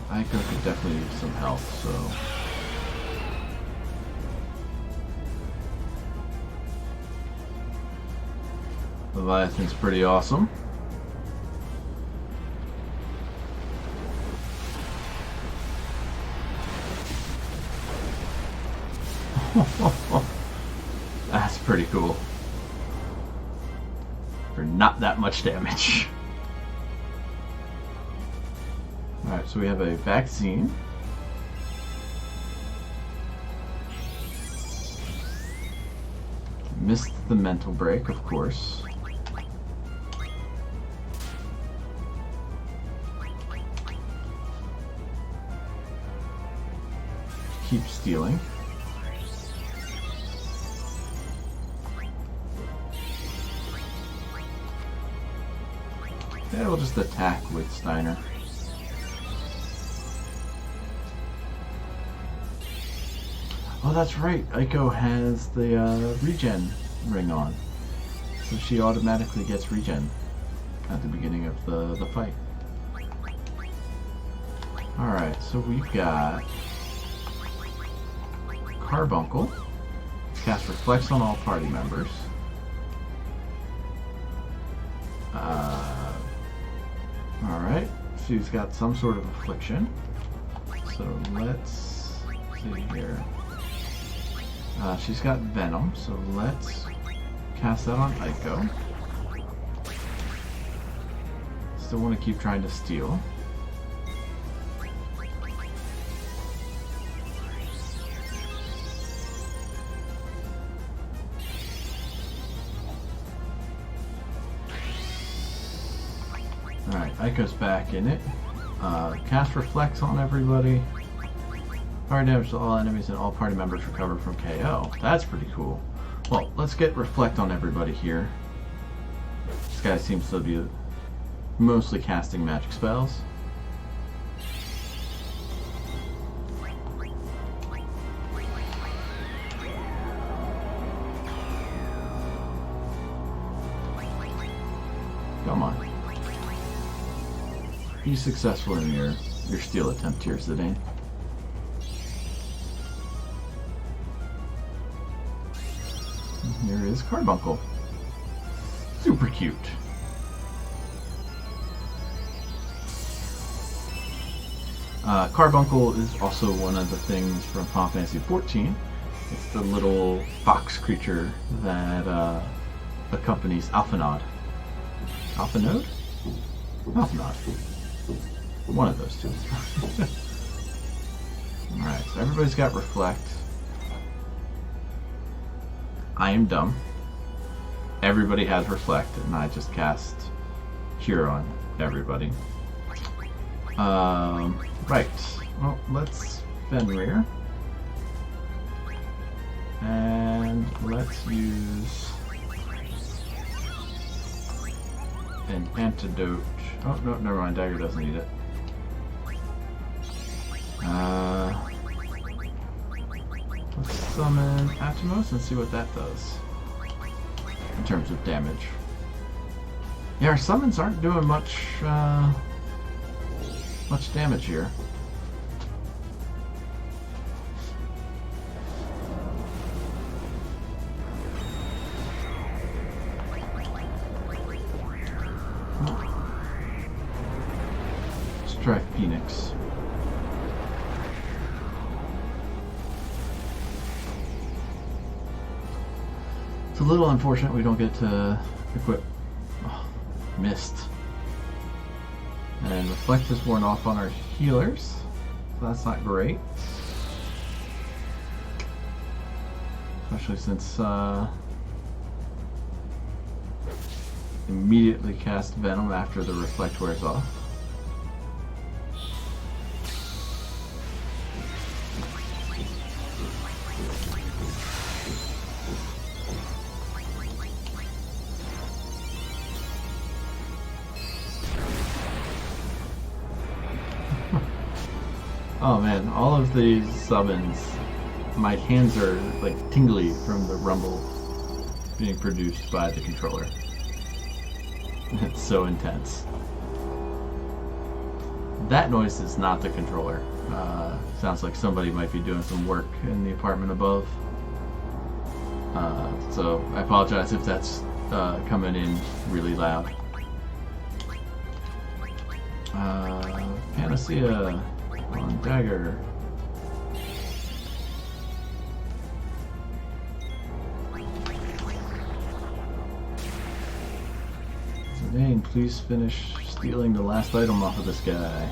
Speaker 1: Aiko could definitely use some help, so... Leviathan's pretty awesome. That's pretty cool. For not that much damage. Alright, so we have a vaccine. Missed the mental break, of course. Keep stealing. Yeah, we'll just attack with Steiner. Oh, that's right. Aiko has the regen ring on. So she automatically gets regen at the beginning of the fight. Alright, so we've got Carbuncle. Cast Reflects on all party members. Alright, she's got some sort of affliction. So let's see here. She's got Venom, so let's cast that on Aiko. Still want to keep trying to steal. Alright, Aiko's back in it. Cast Reflects on everybody. Fire damage to all enemies and all party members recover from KO. That's pretty cool. Well, let's get Reflect on everybody here. This guy seems to be mostly casting magic spells. Come on. Be successful in your steal attempt here, Zidane. Here is Carbuncle. Super cute. Carbuncle is also one of the things from Final Fantasy XIV. It's the little fox creature that accompanies Alphinaud. Alphinaud? Alphinaud. One of those two. Alright, so everybody's got Reflect. I am dumb. Everybody has Reflect, and I just cast Cure on everybody. Right. Well, let's Fenrir. And let's use an antidote. Oh, no, never mind. Dagger doesn't need it. Let's summon Atomos and see what that does in terms of damage. Yeah, our summons aren't doing much damage here. Let's try Phoenix. It's a little unfortunate we don't get to equip Mist. And Reflect is worn off on our healers, so that's not great. Especially since immediately cast Venom after the Reflect wears off. Oh man, all of these summons, my hands are like tingly from the rumble being produced by the controller. It's so intense. That noise is not the controller. Sounds like somebody might be doing some work in the apartment above. So I apologize if that's coming in really loud. Panacea on Dagger. Zidane, please finish stealing the last item off of this guy.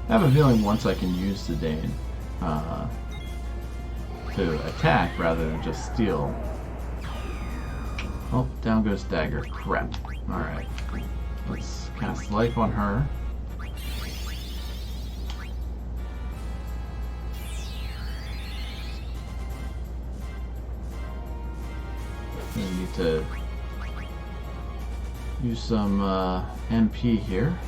Speaker 1: I have a feeling once I can use Zidane to attack rather than just steal. Oh, down goes Dagger. Crap. Alright. Let's cast Life on her. We need to use some MP here.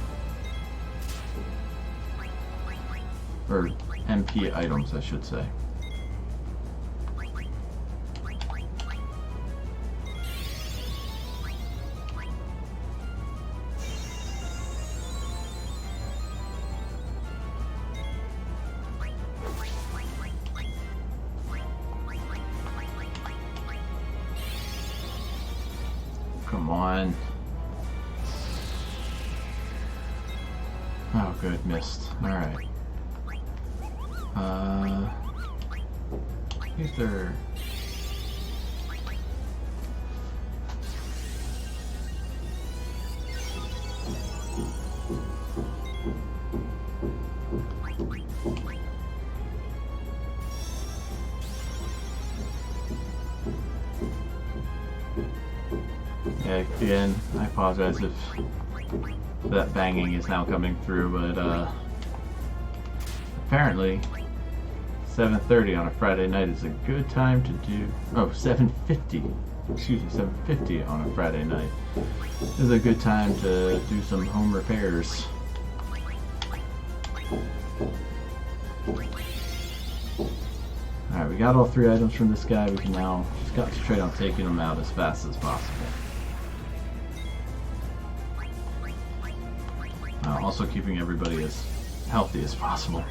Speaker 1: Or MP items, I should say. Come on. Oh, good, missed. Alright. Ether. Yeah, again, I apologize if that banging is now coming through, but apparently 7:30 on a Friday night is a good time to do... Oh, 7:50. Excuse me, 7:50 on a Friday night is a good time to do some home repairs. Alright, we got all 3 items from this guy. We can now just concentrate on taking them out as fast as possible. Also keeping everybody as healthy as possible.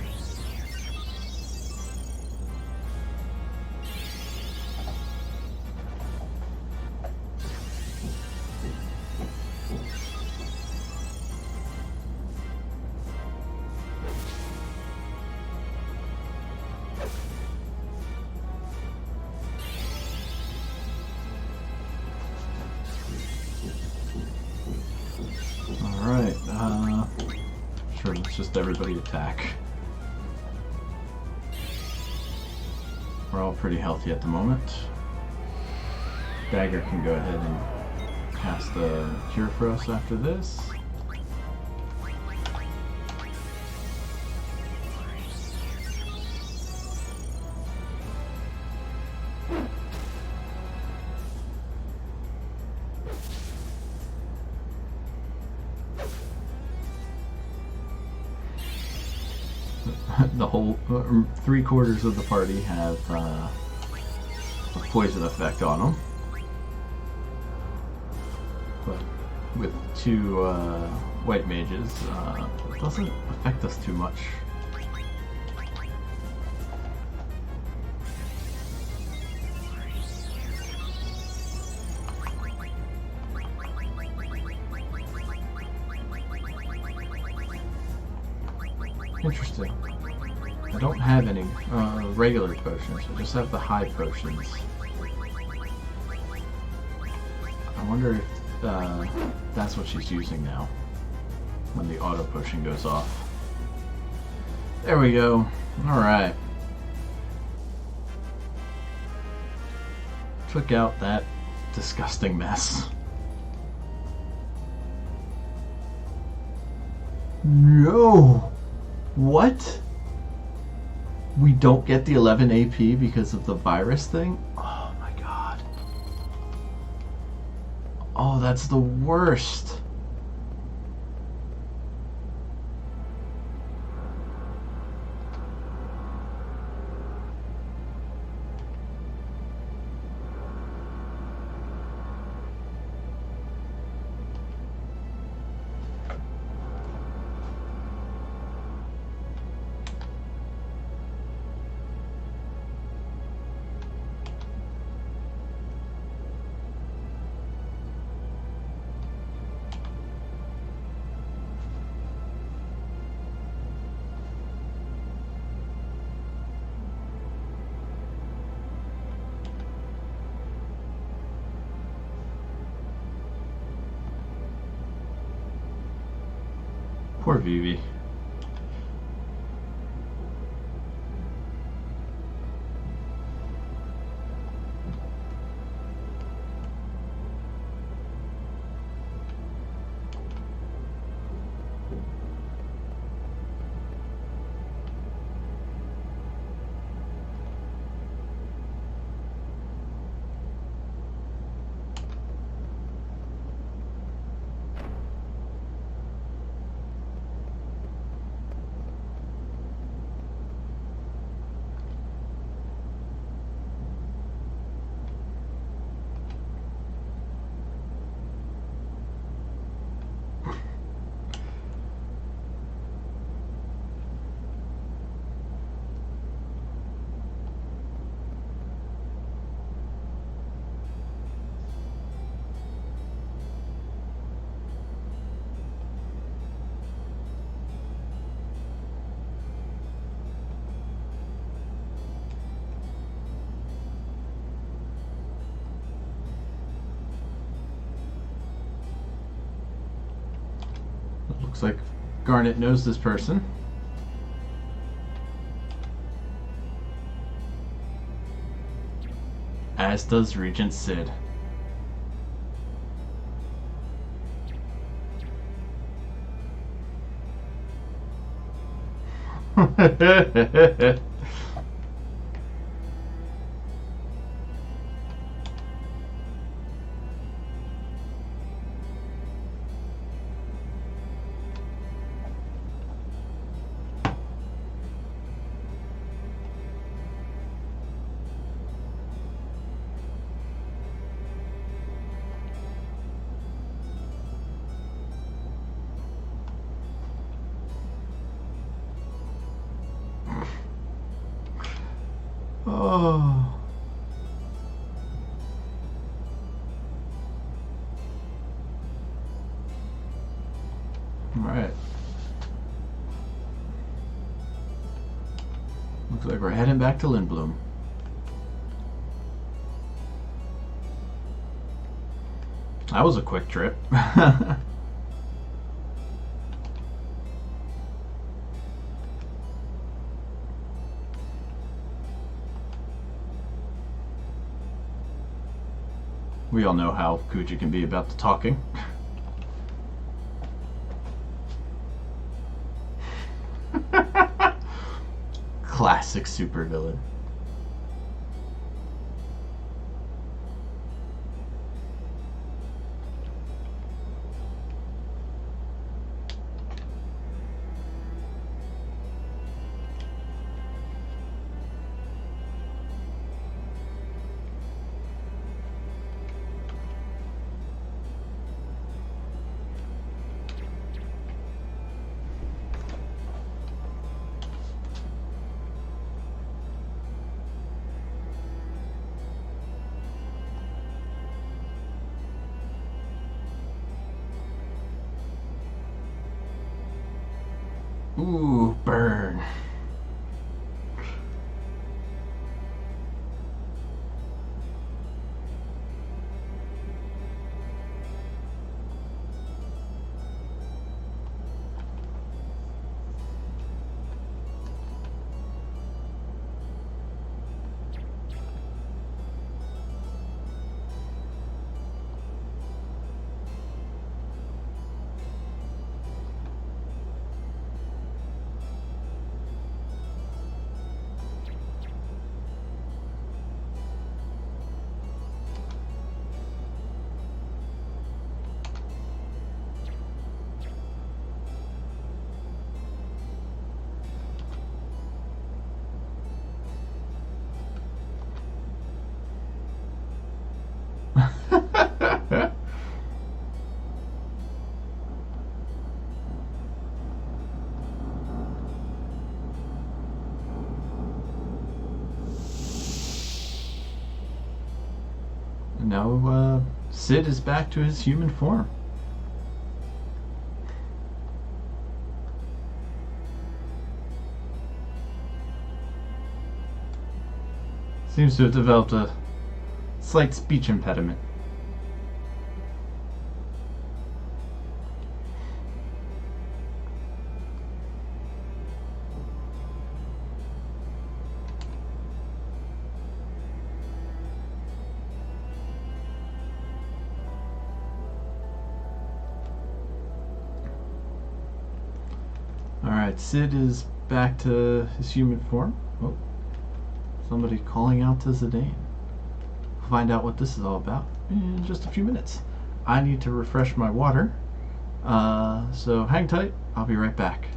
Speaker 1: Alright, sure, let's just everybody attack. We're all pretty healthy at the moment. Dagger can go ahead and cast the cure for us after this. The whole 3/4 of the party have a poison effect on them, but with 2 white mages, it doesn't affect us too much. Interesting. I don't have any regular potions, I just have the high potions. I wonder if that's what she's using now. when the auto potion goes off. There we go. Alright. Took out that disgusting mess. No! What? We don't get the 11 AP because of the virus thing? Oh my god. Oh, that's the worst. Poor Vivi. Looks like Garnet knows this person. As does Regent Sid. Oh. All right. Looks like we're heading back to Lindblum. That was a quick trip. We all know how Kuja can be about the talking. Classic supervillain. Ooh, burn. now Sid is back to his human form. Seems to have developed a slight speech impediment. Alright, Sid is back to his human form. Oh, somebody calling out to Zidane. We'll find out what this is all about in just a few minutes. I need to refresh my water. So hang tight, I'll be right back.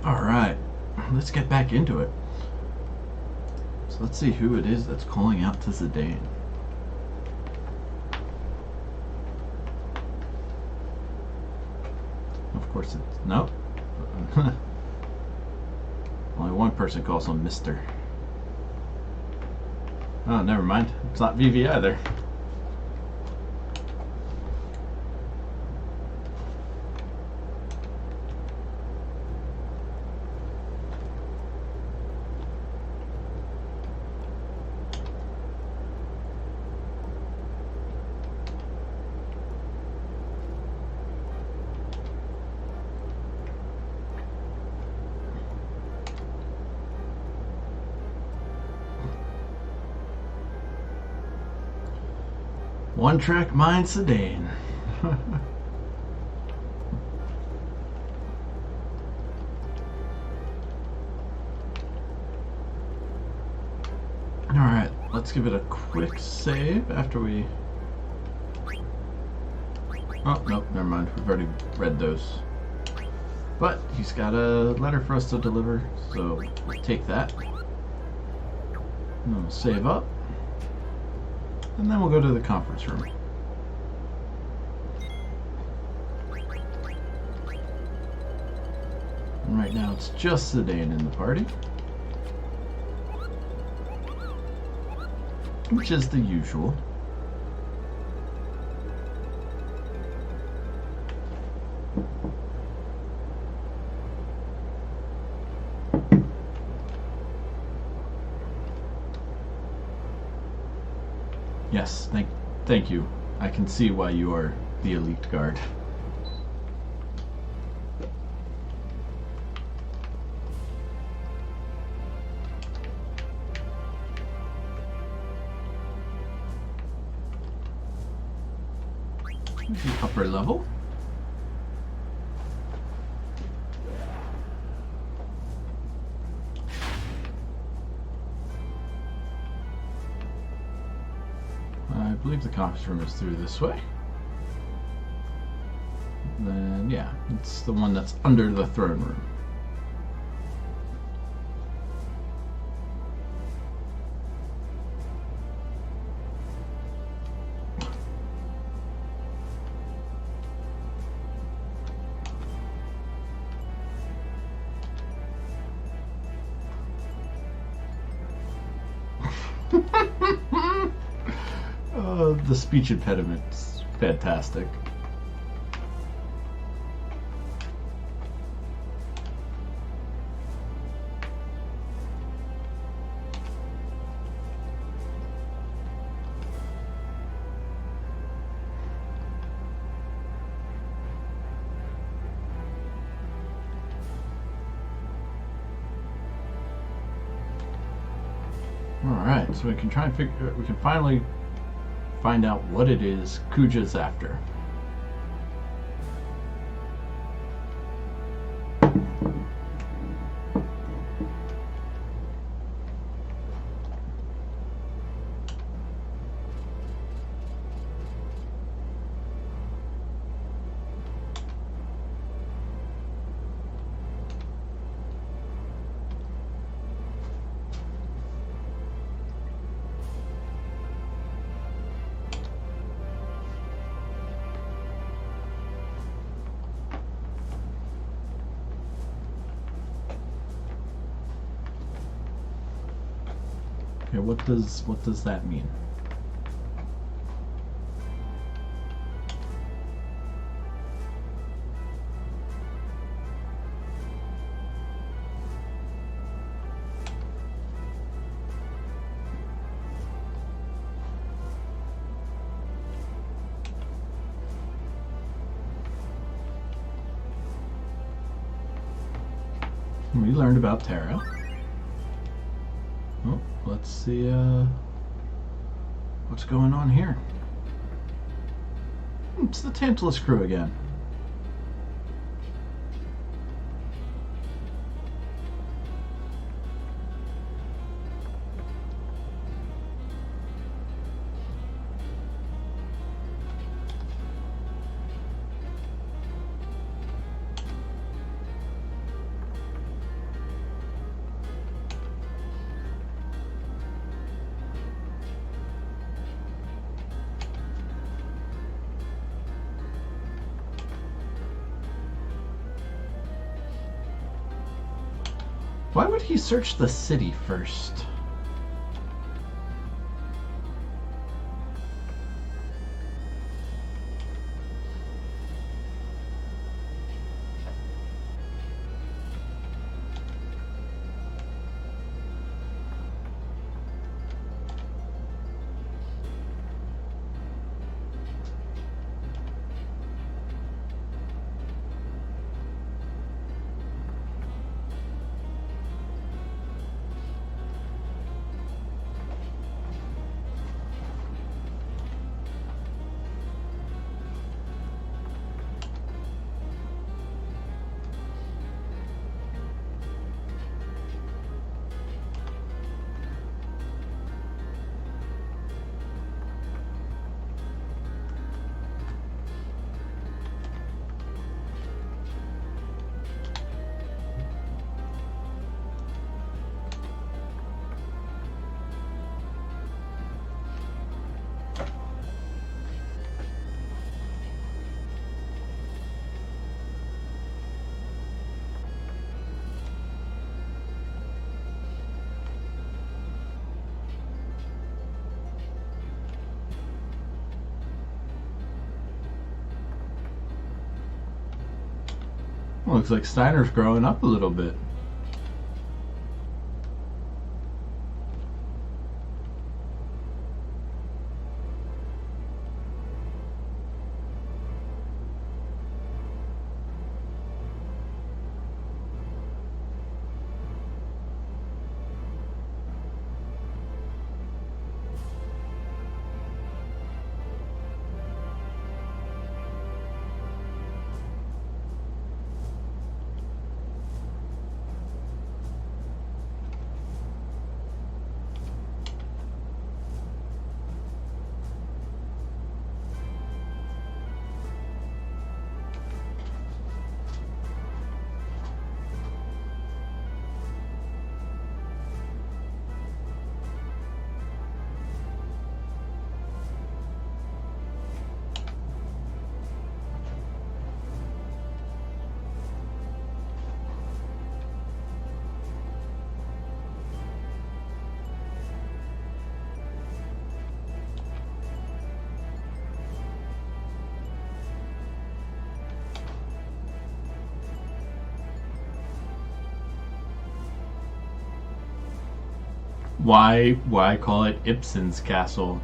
Speaker 1: Alright, let's get back into it. So let's see who it is that's calling out to Zidane. Of course it's... nope. Only one person calls him Mr. Oh, never mind. It's not Vivi either. One Track Mind Sedan. Alright, let's give it a quick save after we... oh, nope, never mind. We've already read those. But he's got a letter for us to deliver, so we'll take that. And then we'll save up. And then we'll go to the conference room. And right now it's just Zidane in the party. Which is the usual. Yes, thank you. I can see why you are the elite guard. The upper level. I believe the conference room is through this way. Then, yeah, it's the one that's under the throne room. The speech impediment's fantastic. Alright, so we can try and figure, we can finally find out what it is Kuja's after. Okay, what does that mean? We learned about Terra. Oh, let's see what's going on here. It's the Tantalus crew again. Why would he search the city first? Well, looks like Steiner's growing up a little bit. Why call it Ibsen's castle?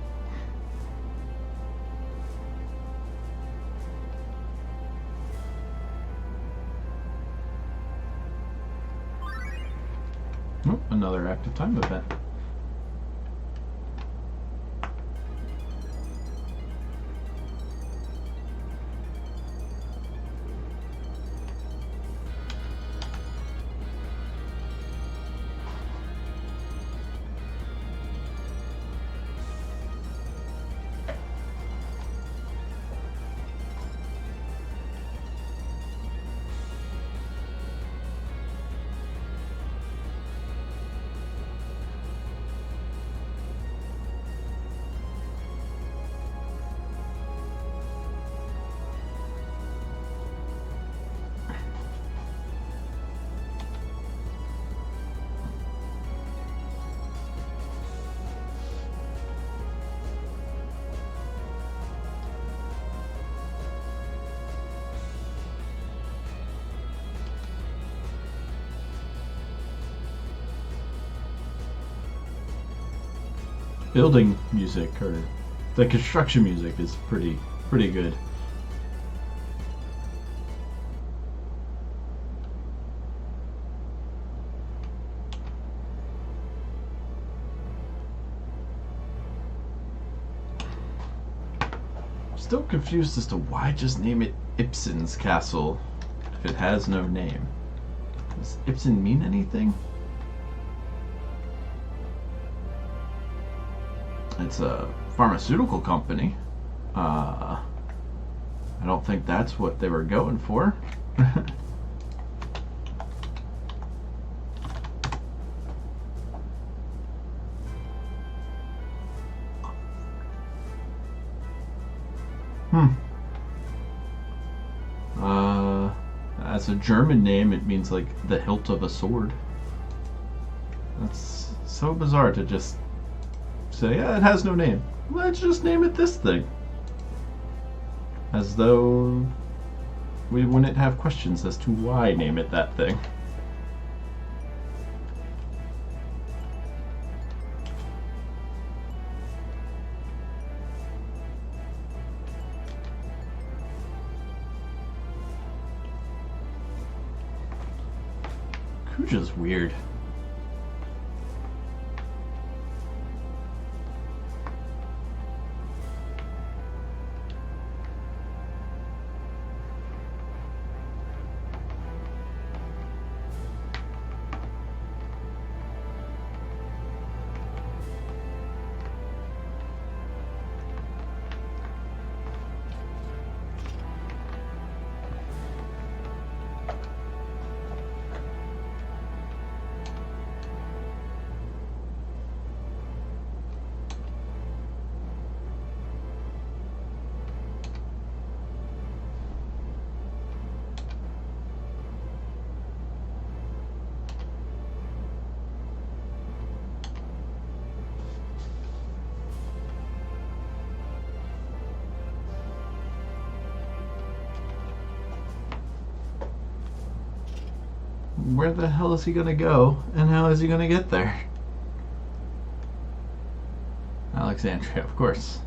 Speaker 1: Oh, another active time event. Building music, or the construction music, is pretty good. Still confused as to why just name it Ibsen's castle if it has no name. Does Ibsen mean anything? It's a pharmaceutical company. I don't think that's what they were going for. As a German name, it means like the hilt of a sword. so bizarre to just say, yeah, it has no name. Let's just name it this thing. As though we wouldn't have questions as to why name it that thing. Kuja's weird. Where the hell is he gonna go, and how is he gonna get there? Alexandria, of course.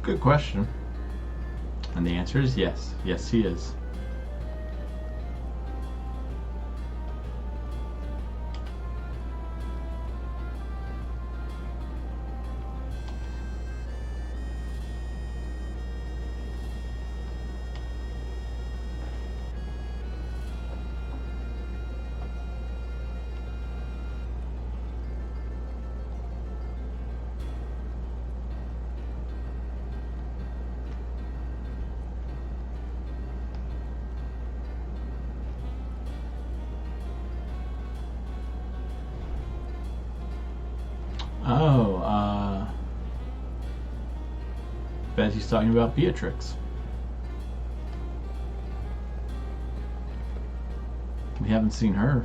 Speaker 1: Good question. And the answer is yes. Yes, he is. Oh, bet he's talking about Beatrix. We haven't seen her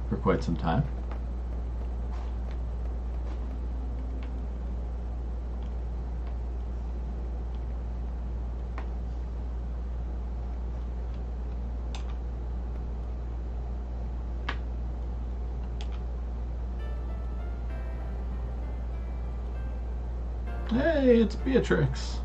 Speaker 1: for quite some time. Hey, it's Beatrix.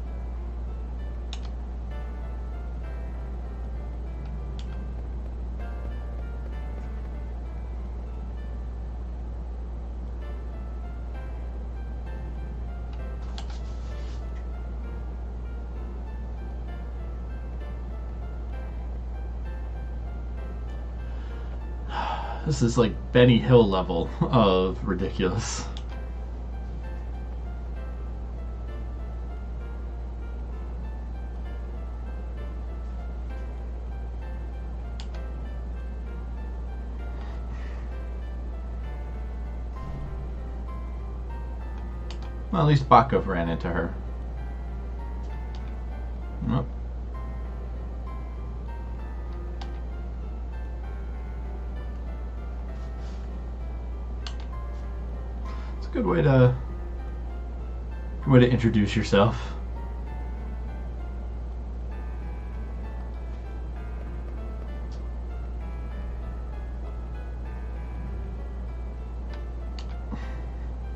Speaker 1: This is like Benny Hill level of ridiculous. Well, at least Bakov ran into her. Nope. It's a good way to introduce yourself.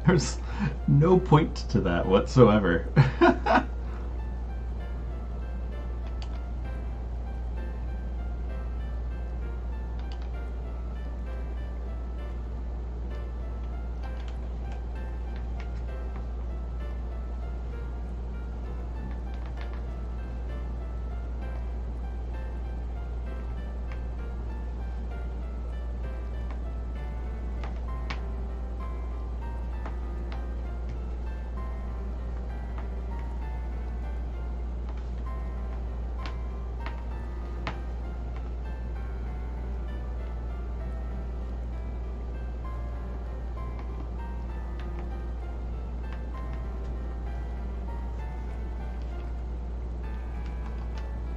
Speaker 1: There's no point to that whatsoever.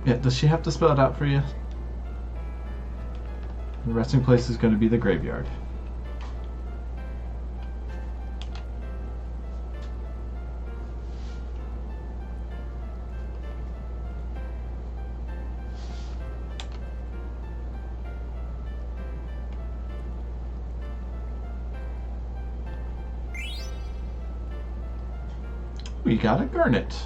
Speaker 1: Yeah, does she have to spell it out for you? The resting place is going to be the graveyard. We got a garnet.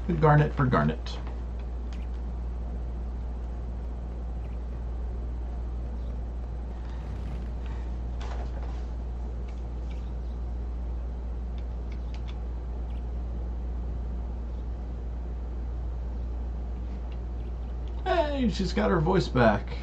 Speaker 1: Good garnet for garnet. Hey, she's got her voice back.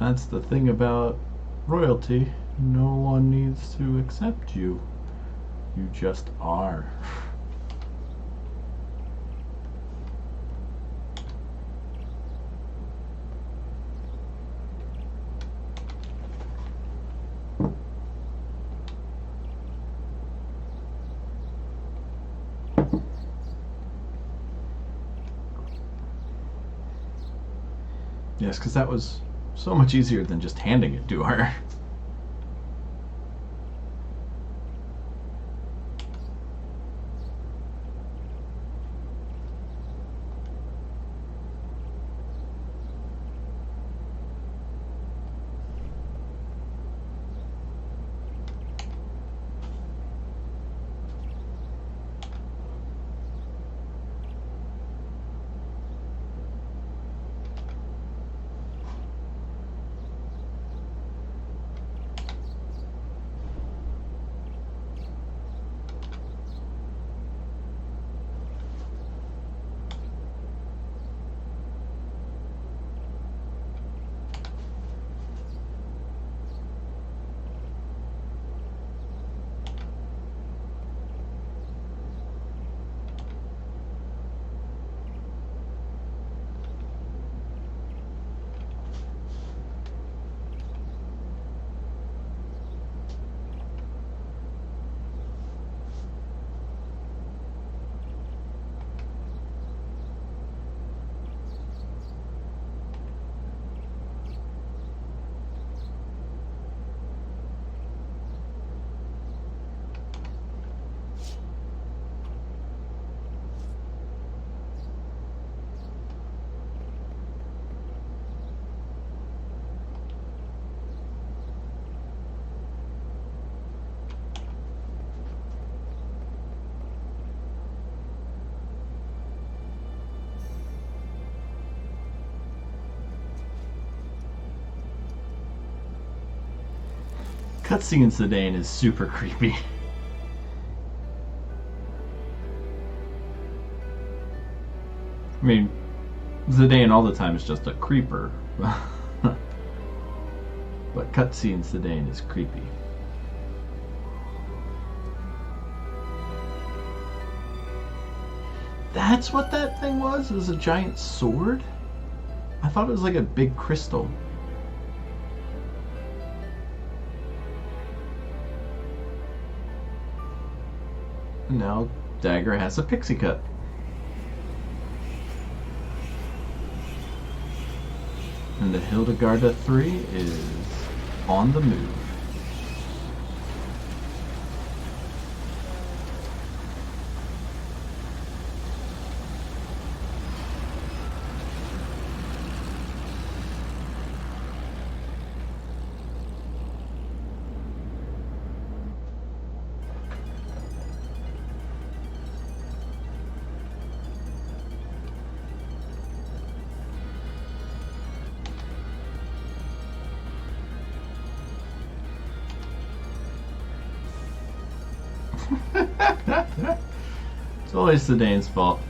Speaker 1: That's the thing about royalty. No one needs to accept you. You just are. Yes, because that was so much easier than just handing it to her. Cutscene Zidane is super creepy. I mean, Zidane all the time is just a creeper. But cutscene Zidane is creepy. That's what that thing was? It was a giant sword? I thought it was like a big crystal. And now Dagger has a pixie cut. And the Hildegarda 3 is on the move. It's always Zidane's fault.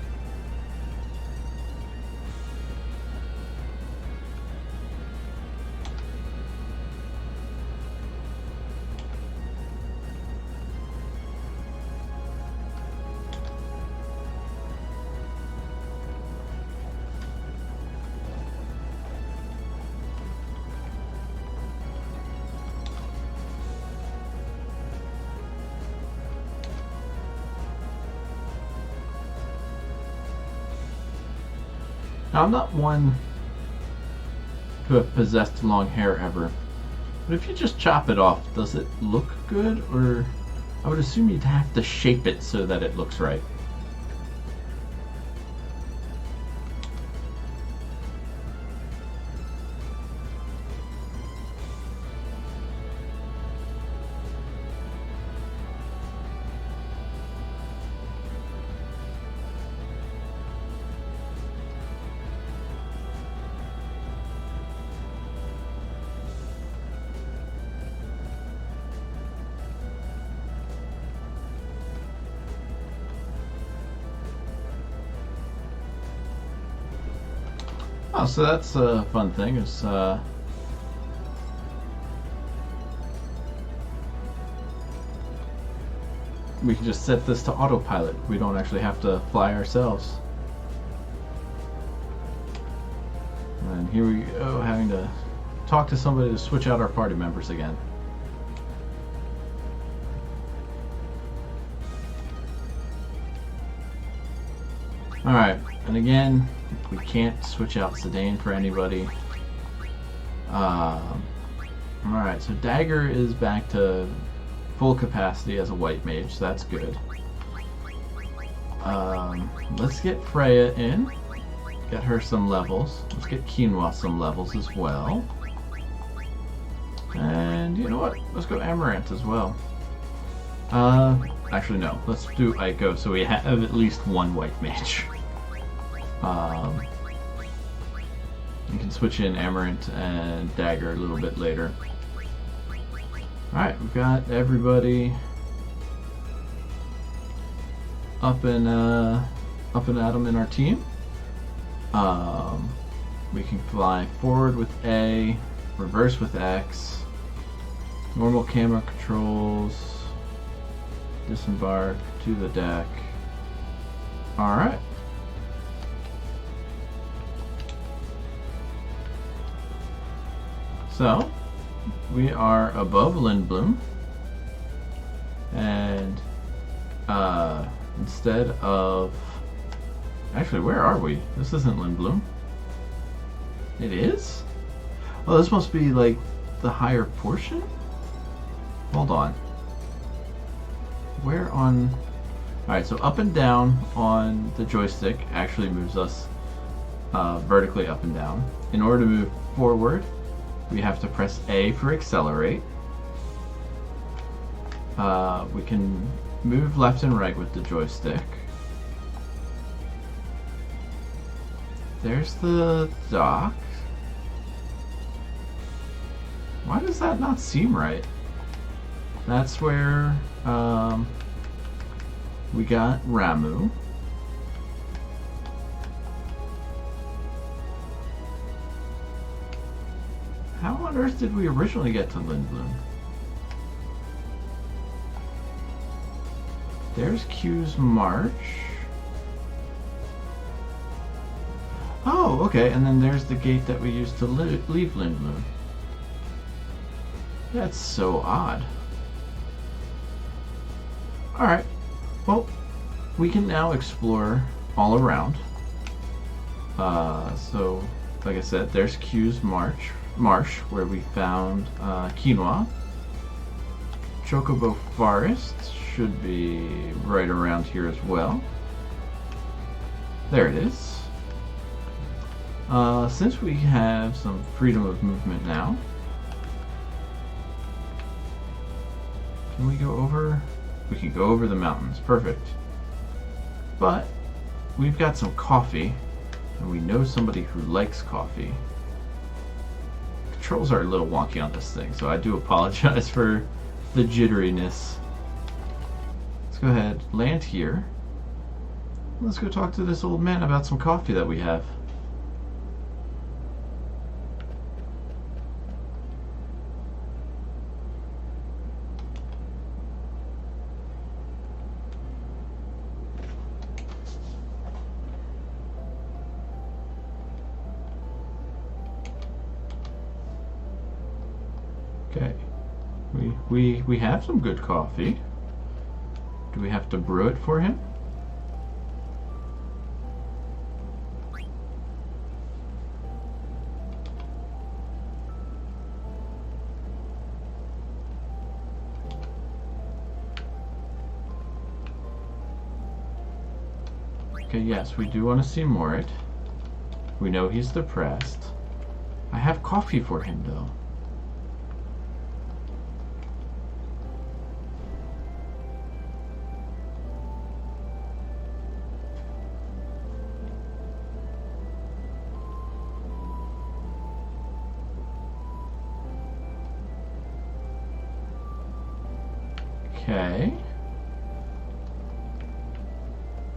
Speaker 1: Now, I'm not one to have possessed long hair ever, but if you just chop it off, does it look good? Or I would assume you'd have to shape it so that it looks right. Oh, so that's a fun thing. Is we can just set this to autopilot. We don't actually have to fly ourselves. And here we go, having to talk to somebody to switch out our party members again. Alright, and again, we can't switch out Zidane for anybody. Alright, so Dagger is back to full capacity as a white mage, so that's good. Let's get Freya in. Get her some levels. Let's get Quinoa some levels as well. And you know what? Let's go Amaranth as well. Actually no. Let's do Aiko so we have at least one white mage. You can switch in Amaranth and Dagger a little bit later. Alright, we've got everybody up and at 'em in our team. We can fly forward with A, reverse with X, normal camera controls, disembark to the deck. Alright. So, we are above Lindblum, and instead of... Actually, where are we? This isn't Lindblum. It is? Oh, this must be like the higher portion? Hold on. Where on... Alright, so up and down on the joystick actually moves us vertically up and down. In order to move forward, we have to press A for accelerate. We can move left and right with the joystick. There's the dock. Why does that not seem right? that's where we got Ramuh. How on earth did we originally get to Lindblum? There's Q's March. Oh, okay, and then there's the gate that we used to leave Lindblum. That's so odd. Alright, well, we can now explore all around. So, like I said, there's Q's Marsh, where we found Quinoa. Chocobo Forest should be right around here as well. There it is. Since we have some freedom of movement now, can we go over? We can go over the mountains. Perfect. But we've got some coffee, and we know somebody who likes coffee. Controls are a little wonky on this thing, so I do apologize for the jitteriness. Let's go ahead, land here. Let's go talk to this old man about some coffee that we have. Okay, we have some good coffee. Do we have to brew it for him? Okay, yes, we do want to see Morit. We know he's depressed. I have coffee for him, though. Okay.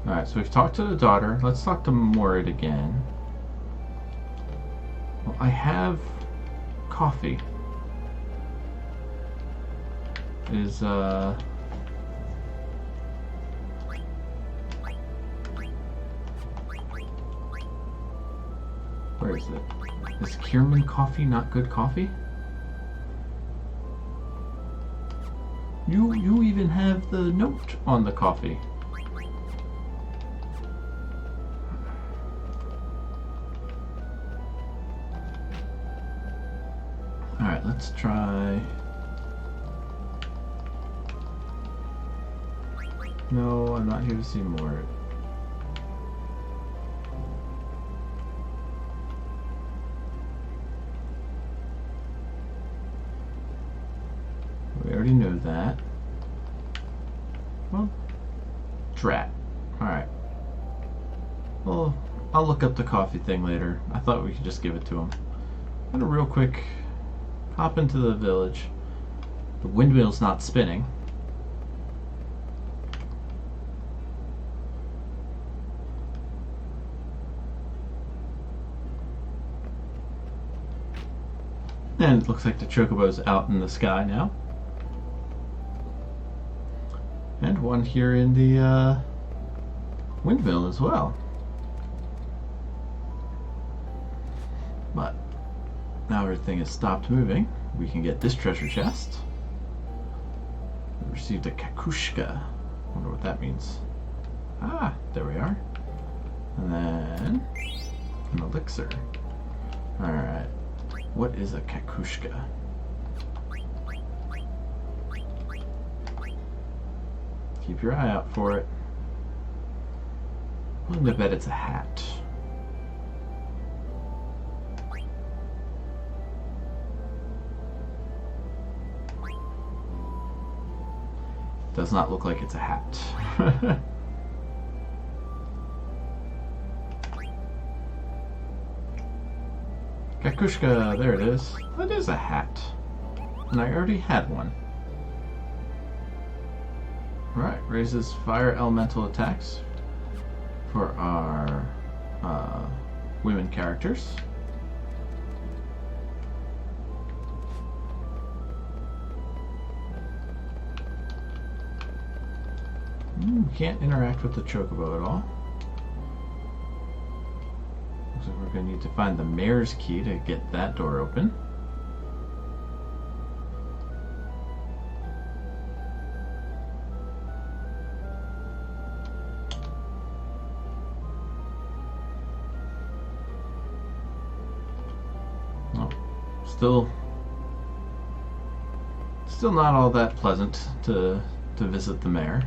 Speaker 1: Alright, so we've talked to the daughter. Let's talk to Morit again. Well, I have coffee. Where is it? Is Kierman coffee not good coffee? You even have the note on the coffee. Alright, let's try... No, I'm not here to see more. We already know that. Well, drat. Alright. Well, I'll look up the coffee thing later. I thought we could just give it to him. I'm gonna real quick hop into the village. The windmill's not spinning. And it looks like the chocobo's out in the sky now. And one here in the windmill as well. But now everything has stopped moving. We can get this treasure chest. We received a kakushka. Wonder what that means. Ah, there we are. And then an elixir. Alright. What is a kakushka? Keep your eye out for it. I'm gonna bet it's a hat. Does not look like it's a hat. Kakushka, there it is. That is a hat. And I already had one. Right, raises fire elemental attacks for our women characters. Can't interact with the chocobo at all. Looks like we're going to need to find the mayor's key to get that door open. Oh, still not all that pleasant to visit the mayor.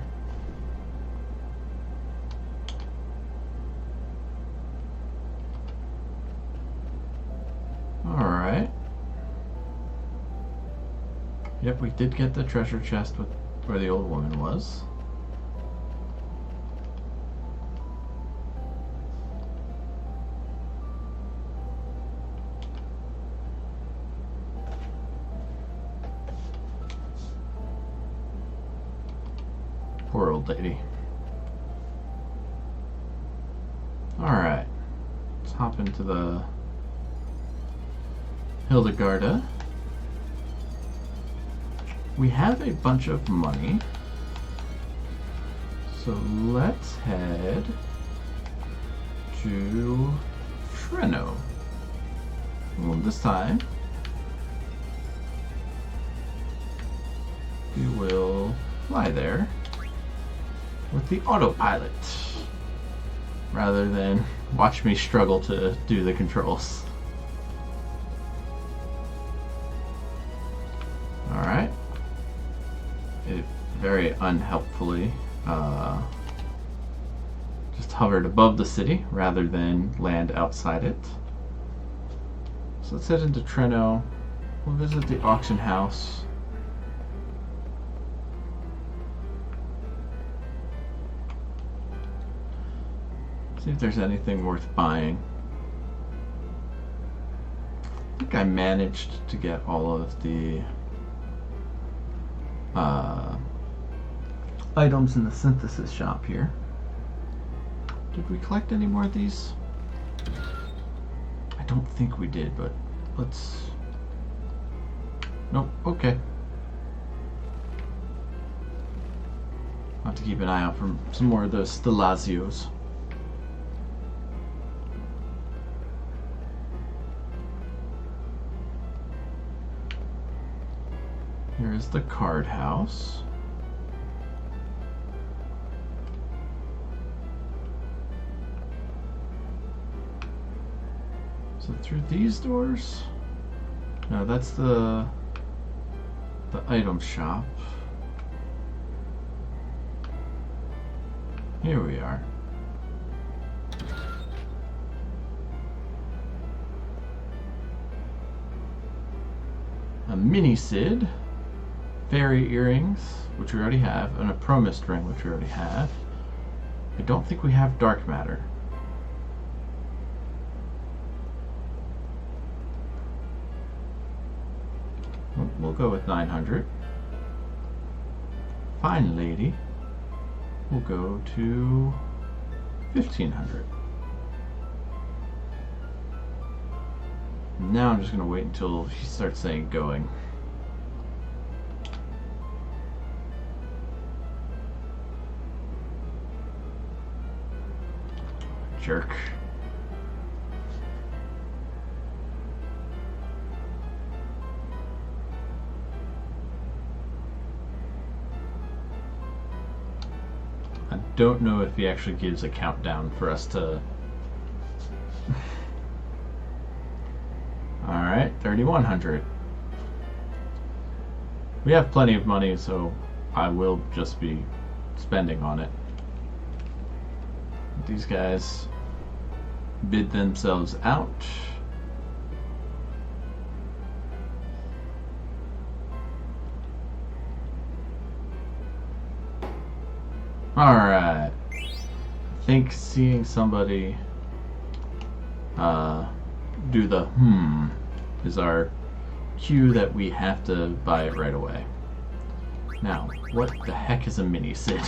Speaker 1: Alright. Yep, we did get the treasure chest with where the old woman was. Poor old lady. Alright. Let's hop into the Hildegarda. We have a bunch of money. So let's head to Treno. Well, this time we will fly there with the autopilot rather than watch me struggle to do the controls. Alright. It very unhelpfully just hovered above the city rather than land outside it. So let's head into Treno. We'll visit the auction house. See if there's anything worth buying. I think I managed to get all of the items in the synthesis shop here. Did we collect any more of these? I don't think we did, but let's... Nope, okay. I'll have to keep an eye out for some more of those Stalazios. Here's the card house. So through these doors? No, that's the item shop. Here we are. A mini Sid. Fairy earrings, which we already have, and a promist ring, which we already have. I don't think we have dark matter. We'll go with 900. Fine lady. We'll go to 1500. Now I'm just going to wait until she starts saying going. Jerk. I don't know if he actually gives a countdown for us to... Alright, 3100. We have plenty of money, so I will just be spending on it. These guys bid themselves out. Alright. I think seeing somebody do the is our cue that we have to buy it right away. Now, what the heck is a mini Sid?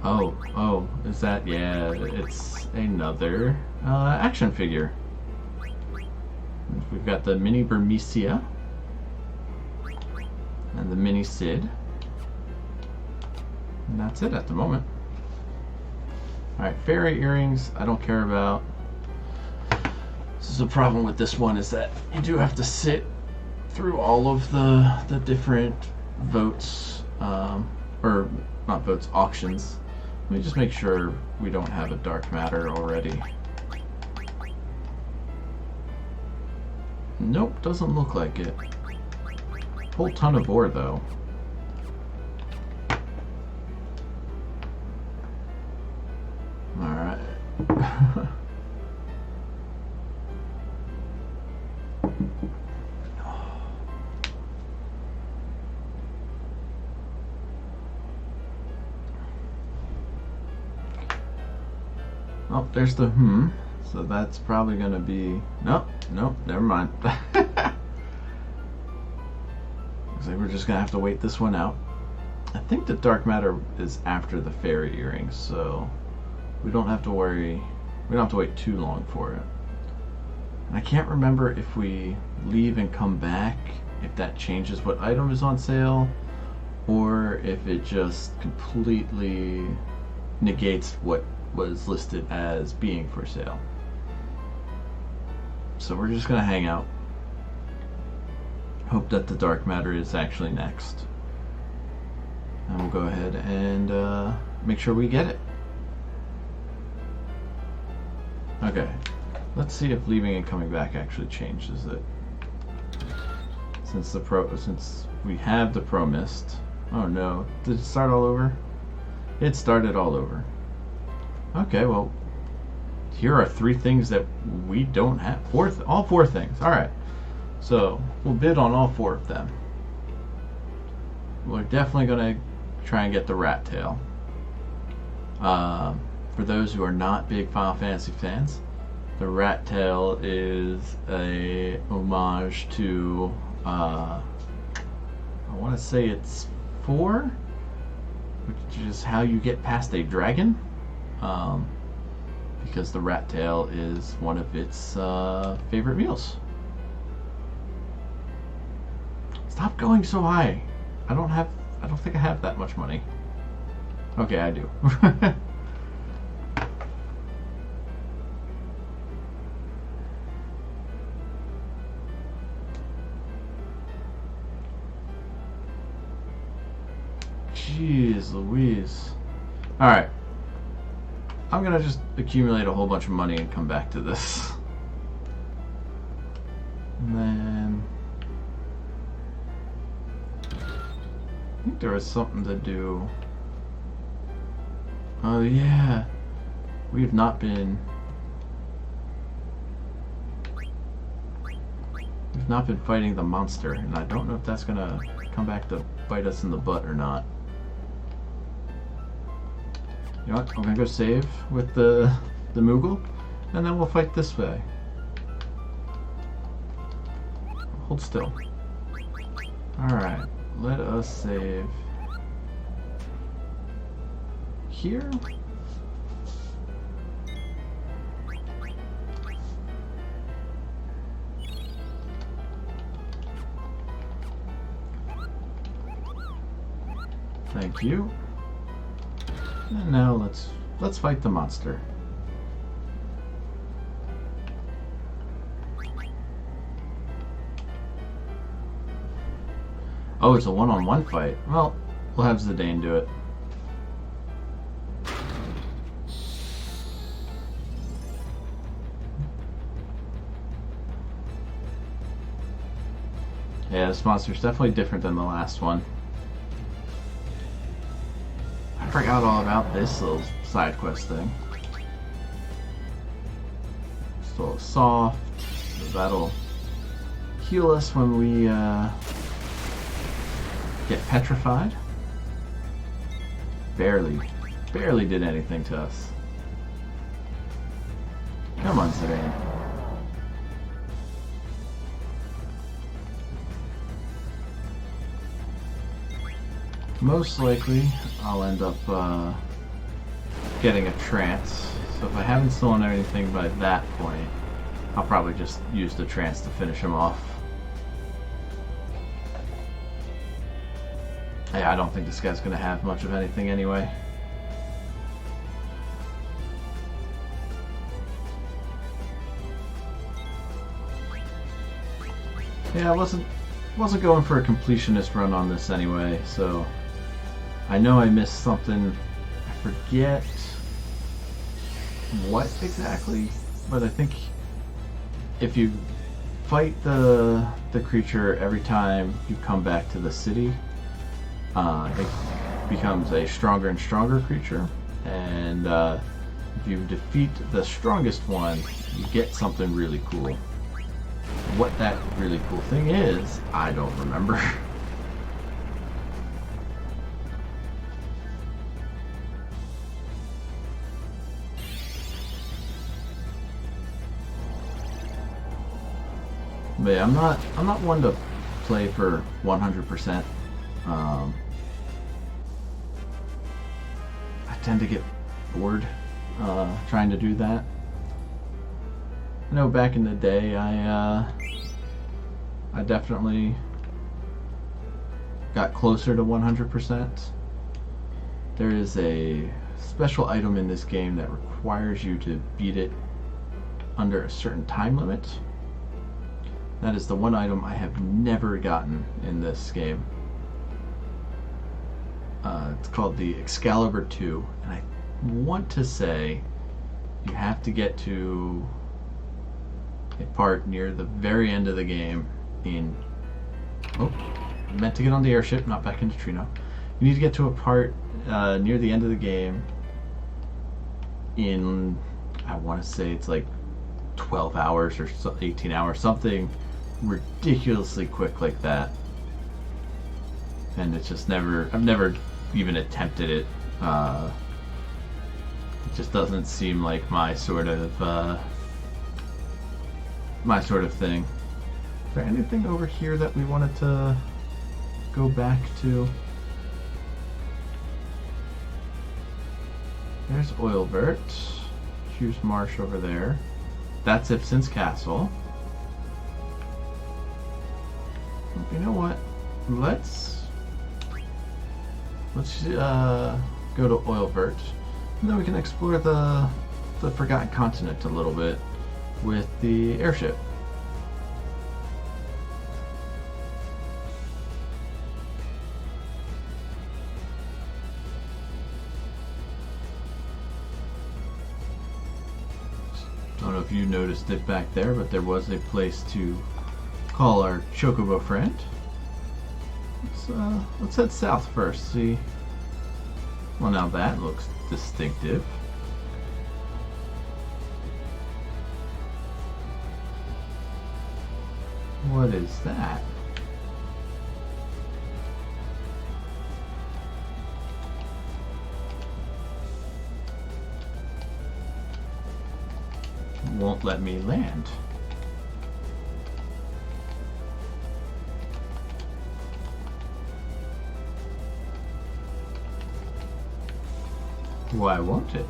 Speaker 1: Oh, is that, yeah, it's another action figure. We've got the mini Burmecia and the mini Sid. And that's it at the moment. Alright, fairy earrings, I don't care about. This is the problem with this one, is that you do have to sit through all of the different votes, or not votes, auctions. Let me just make sure we don't have a dark matter already. Nope, doesn't look like it. Whole ton of ore though. Alright. Oh, there's the so that's probably gonna be nope, never mind. Looks like we're just gonna have to wait this one out. I think the dark matter is after the fairy earrings, so we don't have to worry. We don't have to wait too long for it. And I can't remember if we leave and come back, if that changes what item is on sale, or if it just completely negates what was listed as being for sale. So we're just gonna hang out. Hope that the dark matter is actually next. And we'll go ahead and make sure we get it. Okay, let's see if leaving and coming back actually changes it. Since we have the Pro Mist. Oh no, did it start all over? It started all over. Okay, well, here are 3 things that we don't have. All 4 things. All right, so we'll bid on all 4 of them. We're definitely gonna try and get the rat tail. For those who are not big Final Fantasy fans, the rat tail is a homage to I want to say it's 4, which is how you get past a dragon. Because the rat tail is one of its favorite meals. Stop going so high. I don't think I have that much money. Okay, I do. Jeez Louise. Alright. I'm gonna just accumulate a whole bunch of money and come back to this. And then I think there was something to do. Oh yeah. We've not been fighting the monster, and I don't know if that's gonna come back to bite us in the butt or not. You know what? I'm gonna go save with the Moogle, and then we'll fight this way. Hold still. Alright, let us save here. Thank you. And now let's fight the monster. Oh, it's a one-on-one fight. Well, we'll have Zidane do it. Yeah, this monster's definitely different than the last one. I forgot all about this little side quest thing. Still soft, so that'll heal us when we get petrified. Barely did anything to us. Come on, Zidane. most likely I'll end up getting a trance. So if I haven't stolen anything by that point, I'll probably just use the trance to finish him off. Yeah, I don't think this guy's going to have much of anything anyway. Yeah, I wasn't going for a completionist run on this anyway, so I know I missed something. I forget what exactly, but I think if you fight the creature every time you come back to the city, it becomes a stronger and stronger creature, and if you defeat the strongest one, you get something really cool. What that really cool thing is, I don't remember. But yeah, I'm not one to play for 100%. I tend to get bored trying to do that. I know back in the day, I definitely got closer to 100%. There is a special item in this game that requires you to beat it under a certain time limit. That is the one item I have never gotten in this game. It's called the Excalibur 2, and I want to say you have to get to a part near the very end of the game in... Oh, I meant to get on the airship, not back into Trino. You need to get to a part near the end of the game in, I want to say it's like 12 hours or 18 hours, something ridiculously quick like that. And it's just I've never even attempted it. It just doesn't seem like my sort of thing. Is there anything over here that we wanted to go back to? There's Oilbert. Hughes Marsh over there. That's Ibsen's castle. You know what? Let's go to Oilbert, and then we can explore the Forgotten Continent a little bit with the airship. Don't know if you noticed it back there, but there was a place to call our Chocobo friend. Let's head south first. See. Well, now that looks distinctive. What is that? Won't let me land. Why won't it?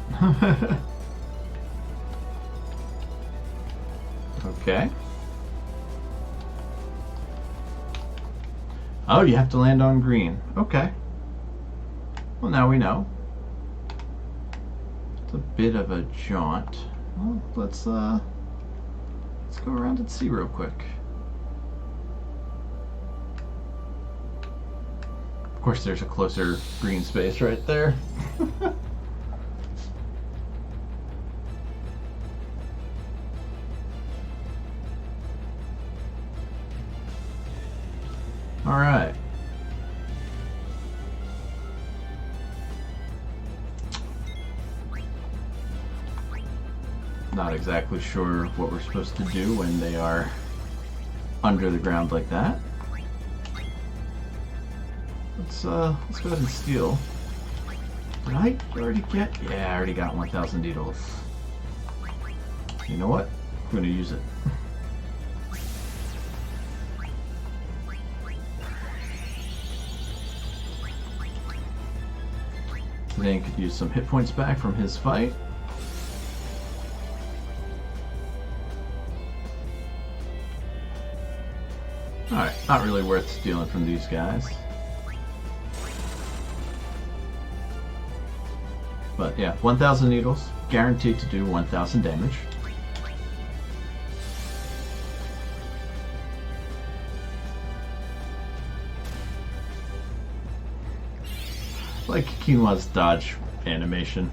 Speaker 1: Okay. Oh, you have to land on green. Okay. Well, now we know. It's a bit of a jaunt. Well, let's go around and see real quick. Of course, there's a closer green space right there. All right. Not exactly sure what we're supposed to do when they are under the ground like that. Let's go ahead and steal. Did I already get? Yeah, I already got 1,000 needles. You know what? I'm going to use it. Zidane could use some hit points back from his fight. Alright, not really worth stealing from these guys. But yeah, 1,000 needles, guaranteed to do 1,000 damage. Like Quinoa's dodge animation.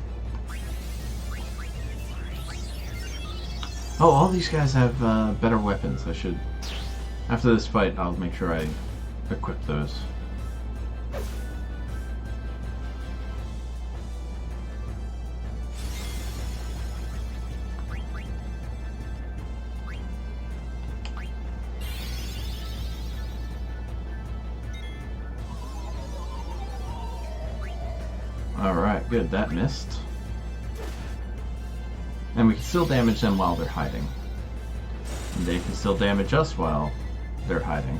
Speaker 1: Oh, all these guys have better weapons. I should... After this fight, I'll make sure I equip those. Alright, good. That missed. And we can still damage them while they're hiding. And they can still damage us while they're hiding.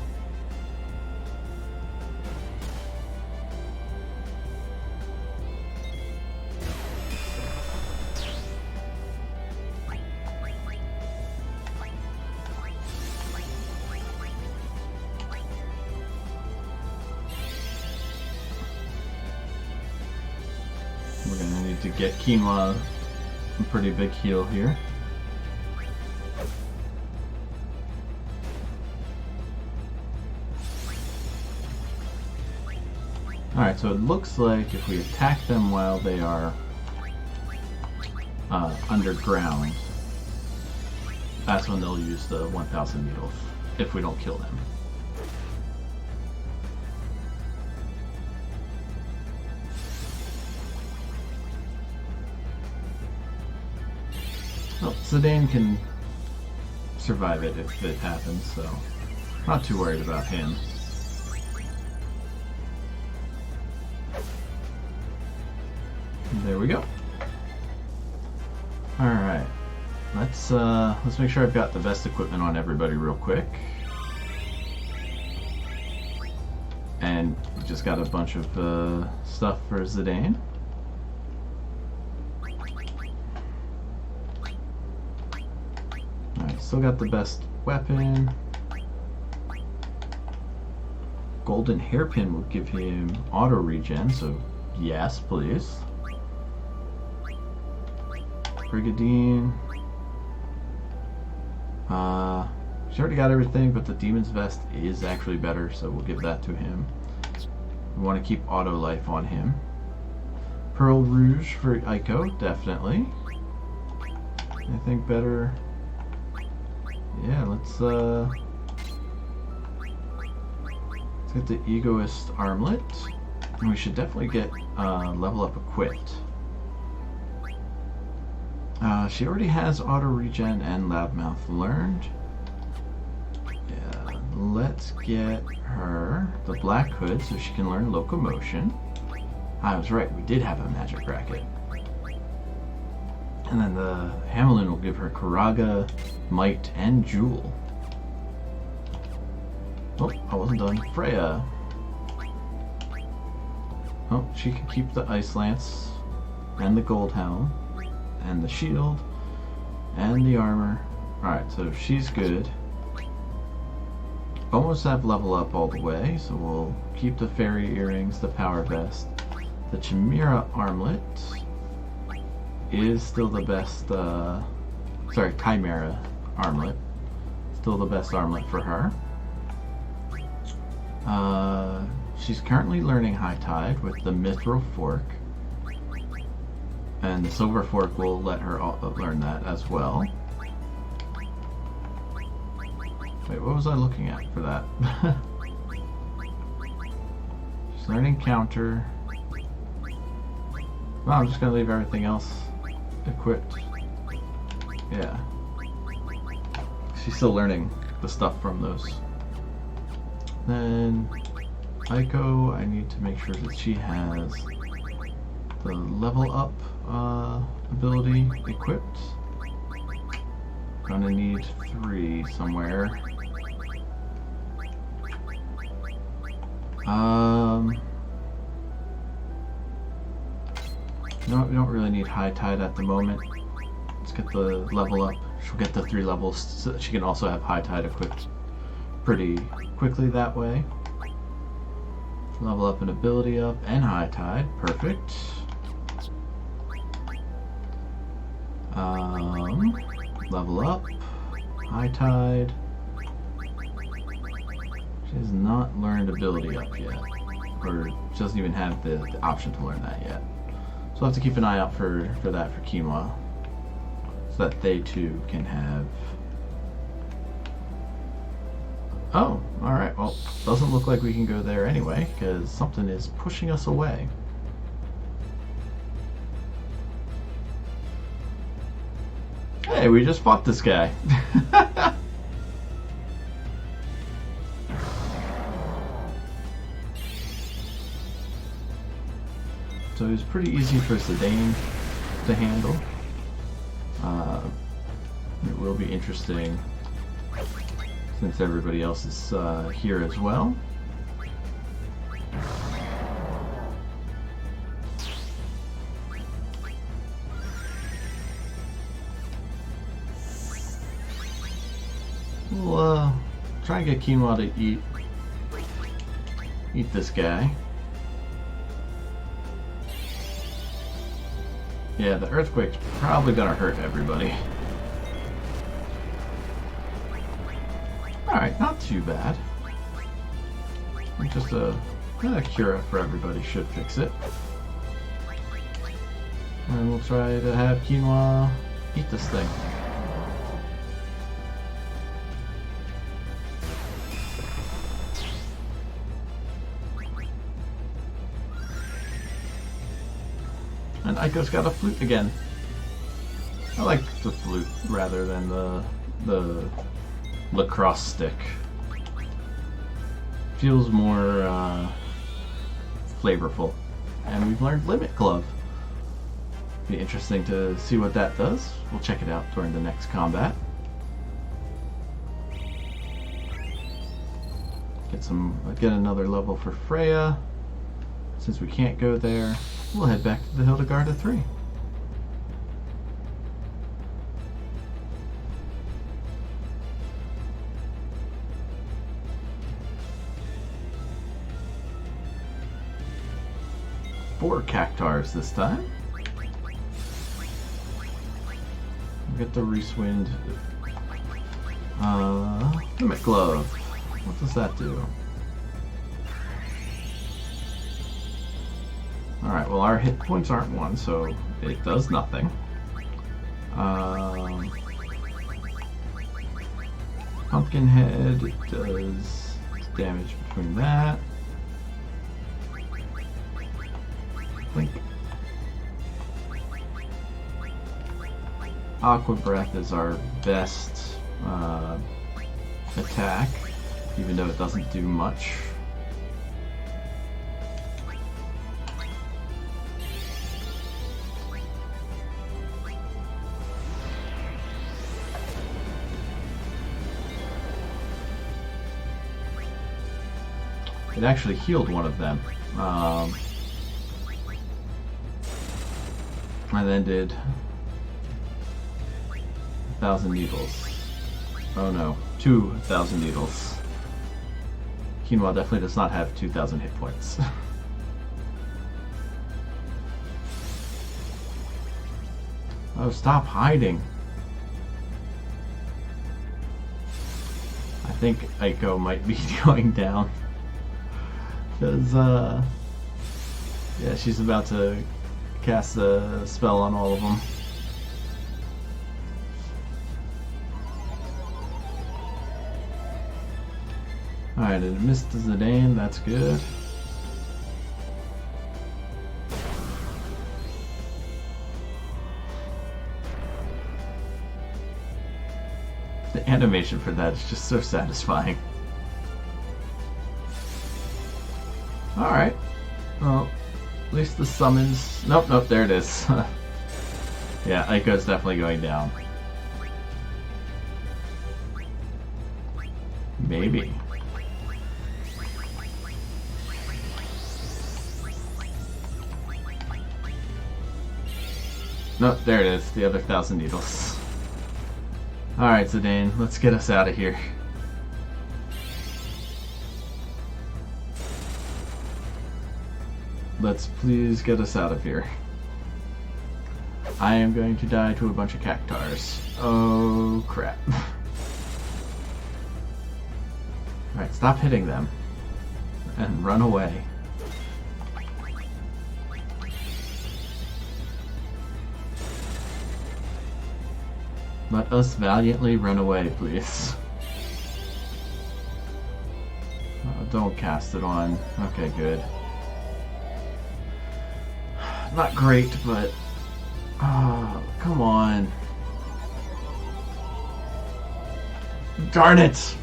Speaker 1: We're gonna need to get Quinoa a pretty big heal here. Alright, so it looks like if we attack them while they are underground, that's when they'll use the 1,000 needles, if we don't kill them. Well, Zidane can survive it if it happens, so not too worried about him. There we go. Alright. Let's make sure I've got the best equipment on everybody real quick. And we just got a bunch of stuff for Zidane. Alright, still got the best weapon. Golden hairpin will give him auto regen, so yes, please. Brigadine. She's already got everything, but the Demon's Vest is actually better, so we'll give that to him. We want to keep auto life on him. Pearl Rouge for Aiko, definitely. I think better. Yeah, let's get the Egoist Armlet. And we should definitely get level up equipped. She already has auto regen and loudmouth learned. Yeah, let's get her the Black Hood so she can learn locomotion. I was right, we did have a magic racket. And then the Hamelin will give her Karaga, Might, and Jewel. Oh, I wasn't done. Freya. Oh, she can keep the Ice Lance and the Gold Helm and the shield and the armor. Alright, so she's good. Almost have level up all the way, so we'll keep the fairy earrings, the power vest. The Chimera armlet is still the best, sorry, Chimera armlet. Still the best armlet for her. She's currently learning High Tide with the Mithril Fork. And the Silver Fork will let her learn that as well. Wait, what was I looking at for that? She's learning Counter. Well, I'm just going to leave everything else equipped. Yeah. She's still learning the stuff from those. Then Aiko, I need to make sure that she has the level up ability equipped. Gonna need 3 somewhere. No, we don't really need High Tide at the moment. Let's get the level up. She'll get the 3 levels so that she can also have High Tide equipped pretty quickly that way. Level up an ability up and High Tide. Perfect. Level up. High Tide. She has not learned ability up yet. Or she doesn't even have the option to learn that yet. So we'll have to keep an eye out for that for Quinoa. So that they too can have... Oh, alright. Well, doesn't look like we can go there anyway, because something is pushing us away. Hey, we just fought this guy. So it was pretty easy for Zidane to handle. It will be interesting since everybody else is here as well. We'll try and get Quinoa to eat this guy. Yeah, the earthquake's probably gonna hurt everybody. Alright, not too bad. Just a cura for everybody should fix it. And we'll try to have Quinoa eat this thing. And Aiko's got a flute again. I like the flute rather than the lacrosse stick. Feels more flavorful. And we've learned Limit Glove. Be interesting to see what that does. We'll check it out during the next combat. Get another level for Freya. Since we can't go there, we'll head back to the Hildegarda 3. Four Cactars this time. We'll get the Reesewind. Limit Glove. What does that do? Alright, well our hit points aren't 1, so it does nothing. Pumpkinhead, it does damage between that. I think Aqua Breath is our best attack, even though it doesn't do much. It actually healed one of them. And then did 1,000 needles. Oh no, 2,000 needles. Quinoa definitely does not have 2,000 hit points. Oh, stop hiding. I think Aiko might be going down. Because, yeah, she's about to cast a spell on all of them. Alright, it missed Zidane, that's good. The animation for that is just so satisfying. Alright. Well, at least the summons... Nope, there it is. Yeah, Aiko's definitely going down. Maybe. No, there it is. The other 1,000 needles. Alright, Zidane, let's get us out of here. Let's please get us out of here. I am going to die to a bunch of cactars. Oh, crap. Alright, stop hitting them. And run away. Let us valiantly run away, please. Oh, don't cast it on. Okay, good. Not great, but... Oh, come on. Darn it!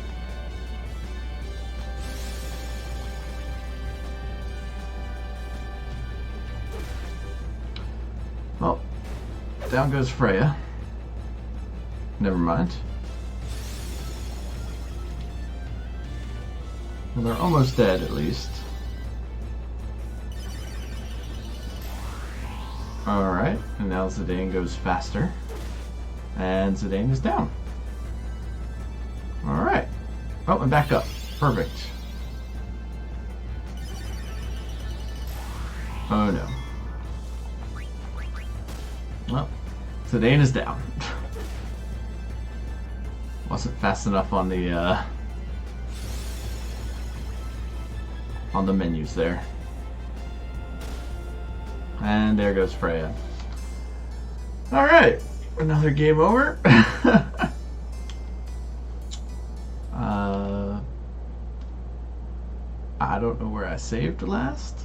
Speaker 1: Well, down goes Freya. Never mind. Well, they're almost dead, at least. Alright, and now Zidane goes faster. And Zidane is down. Alright. Oh, and back up. Perfect. Oh no. Well, Zidane is down. Wasn't fast enough on the menus there. And there goes Freya. Alright, another game over. I don't know where I saved last,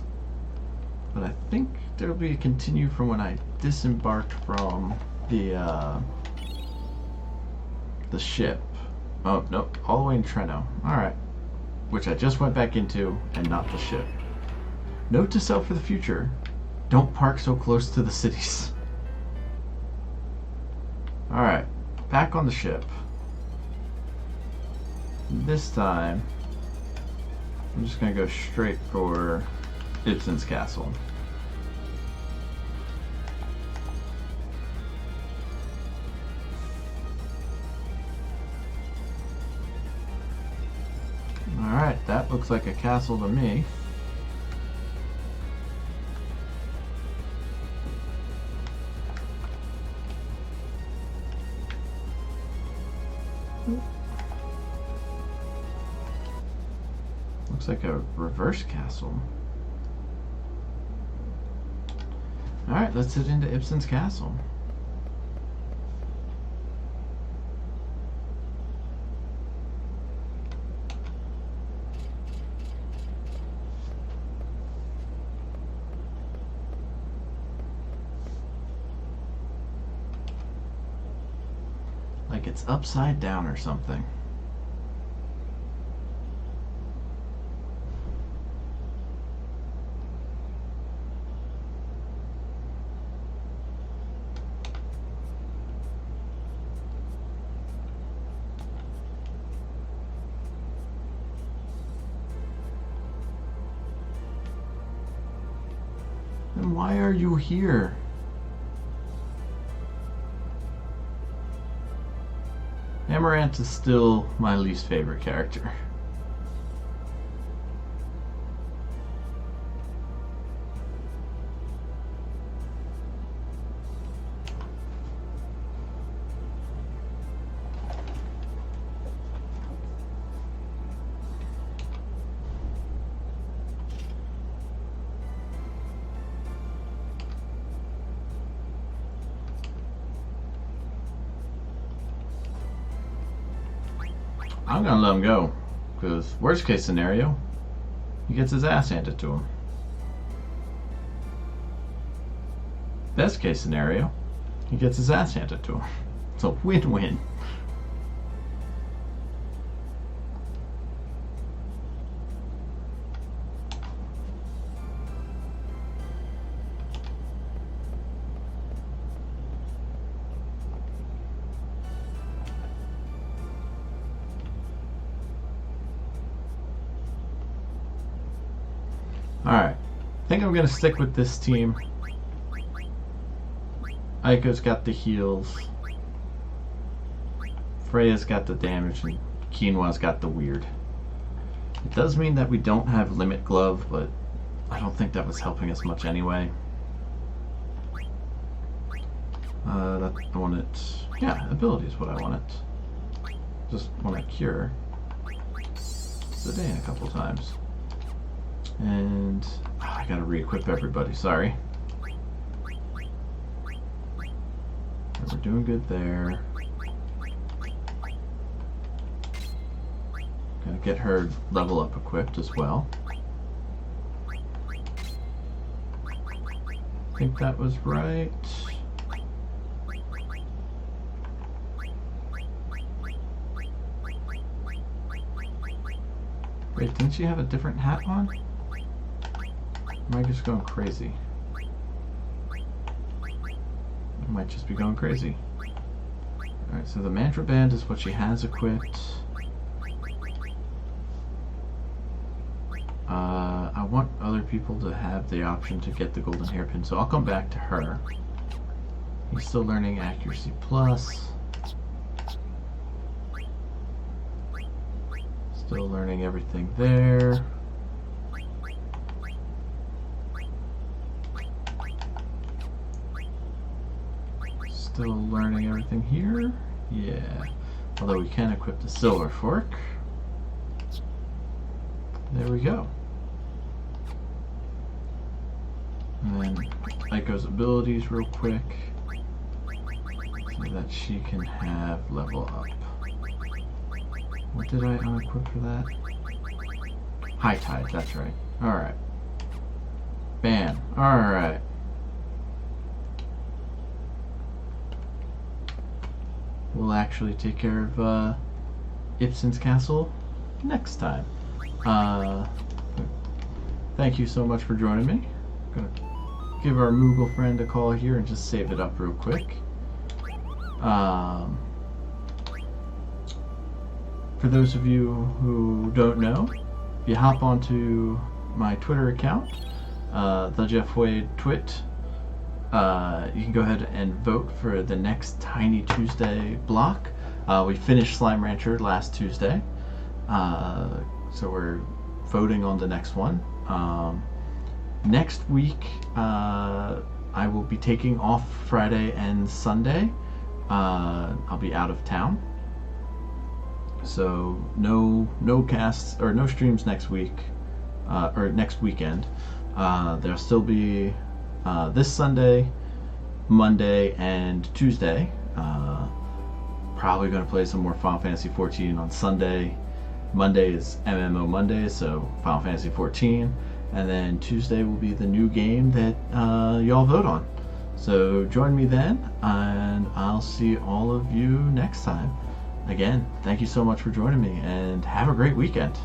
Speaker 1: but I think there'll be a continue from when I disembarked from the ship. Oh, no, all the way in Treno. Alright. Which I just went back into, and not the ship. Note to self for the future. Don't park so close to the cities. Alright, back on the ship. This time, I'm just going to go straight for Ibsen's castle. Alright, that looks like a castle to me. Looks like a reverse castle. Alright, let's head into Ibsen's castle. Like it's upside down or something. Then why are you here? Amarant is still my least favorite character. I'm gonna let him go, because worst case scenario, he gets his ass handed to him. Best case scenario, he gets his ass handed to him. It's a win-win. Alright, I think I'm going to stick with this team. Aiko's got the heals. Freya's got the damage, and Quinoa's got the weird. It does mean that we don't have Limit Glove, but I don't think that was helping us much anyway. I wanted... Yeah, ability is what I wanted. Just want to cure Zidane a couple times. And... I gotta re-equip everybody, sorry. We're doing good there. Gonna get her level up equipped as well. I think that was right. Wait, didn't she have a different hat on? Am I just going crazy? I might just be going crazy. Alright, so the Mantra Band is what she has equipped. I want other people to have the option to get the golden hairpin, so I'll come back to her. He's still learning Accuracy Plus. Still learning everything there. Still learning everything here. Yeah. Although we can equip the Silver Fork. There we go. And then Aiko's abilities real quick, so that she can have level up. What did I unequip for that? High Tide, that's right. Alright. Bam. Alright. We'll actually take care of Ipsen's Castle next time. Thank you so much for joining me. I'm gonna give our Moogle friend a call here and just save it up real quick. For those of you who don't know, if you hop onto my Twitter account, the Jeff Wade Twit, you can go ahead and vote for the next Tiny Tuesday block. We finished Slime Rancher last Tuesday, so we're voting on the next one. Next week, I will be taking off Friday and Sunday. I'll be out of town, so no casts or no streams next week, or next weekend. There'll still be this Sunday, Monday, and Tuesday. Probably going to play some more Final Fantasy XIV on Sunday. Monday is MMO Monday, so Final Fantasy XIV. And then Tuesday will be the new game that y'all vote on. So join me then, and I'll see all of you next time. Again, thank you so much for joining me, and have a great weekend.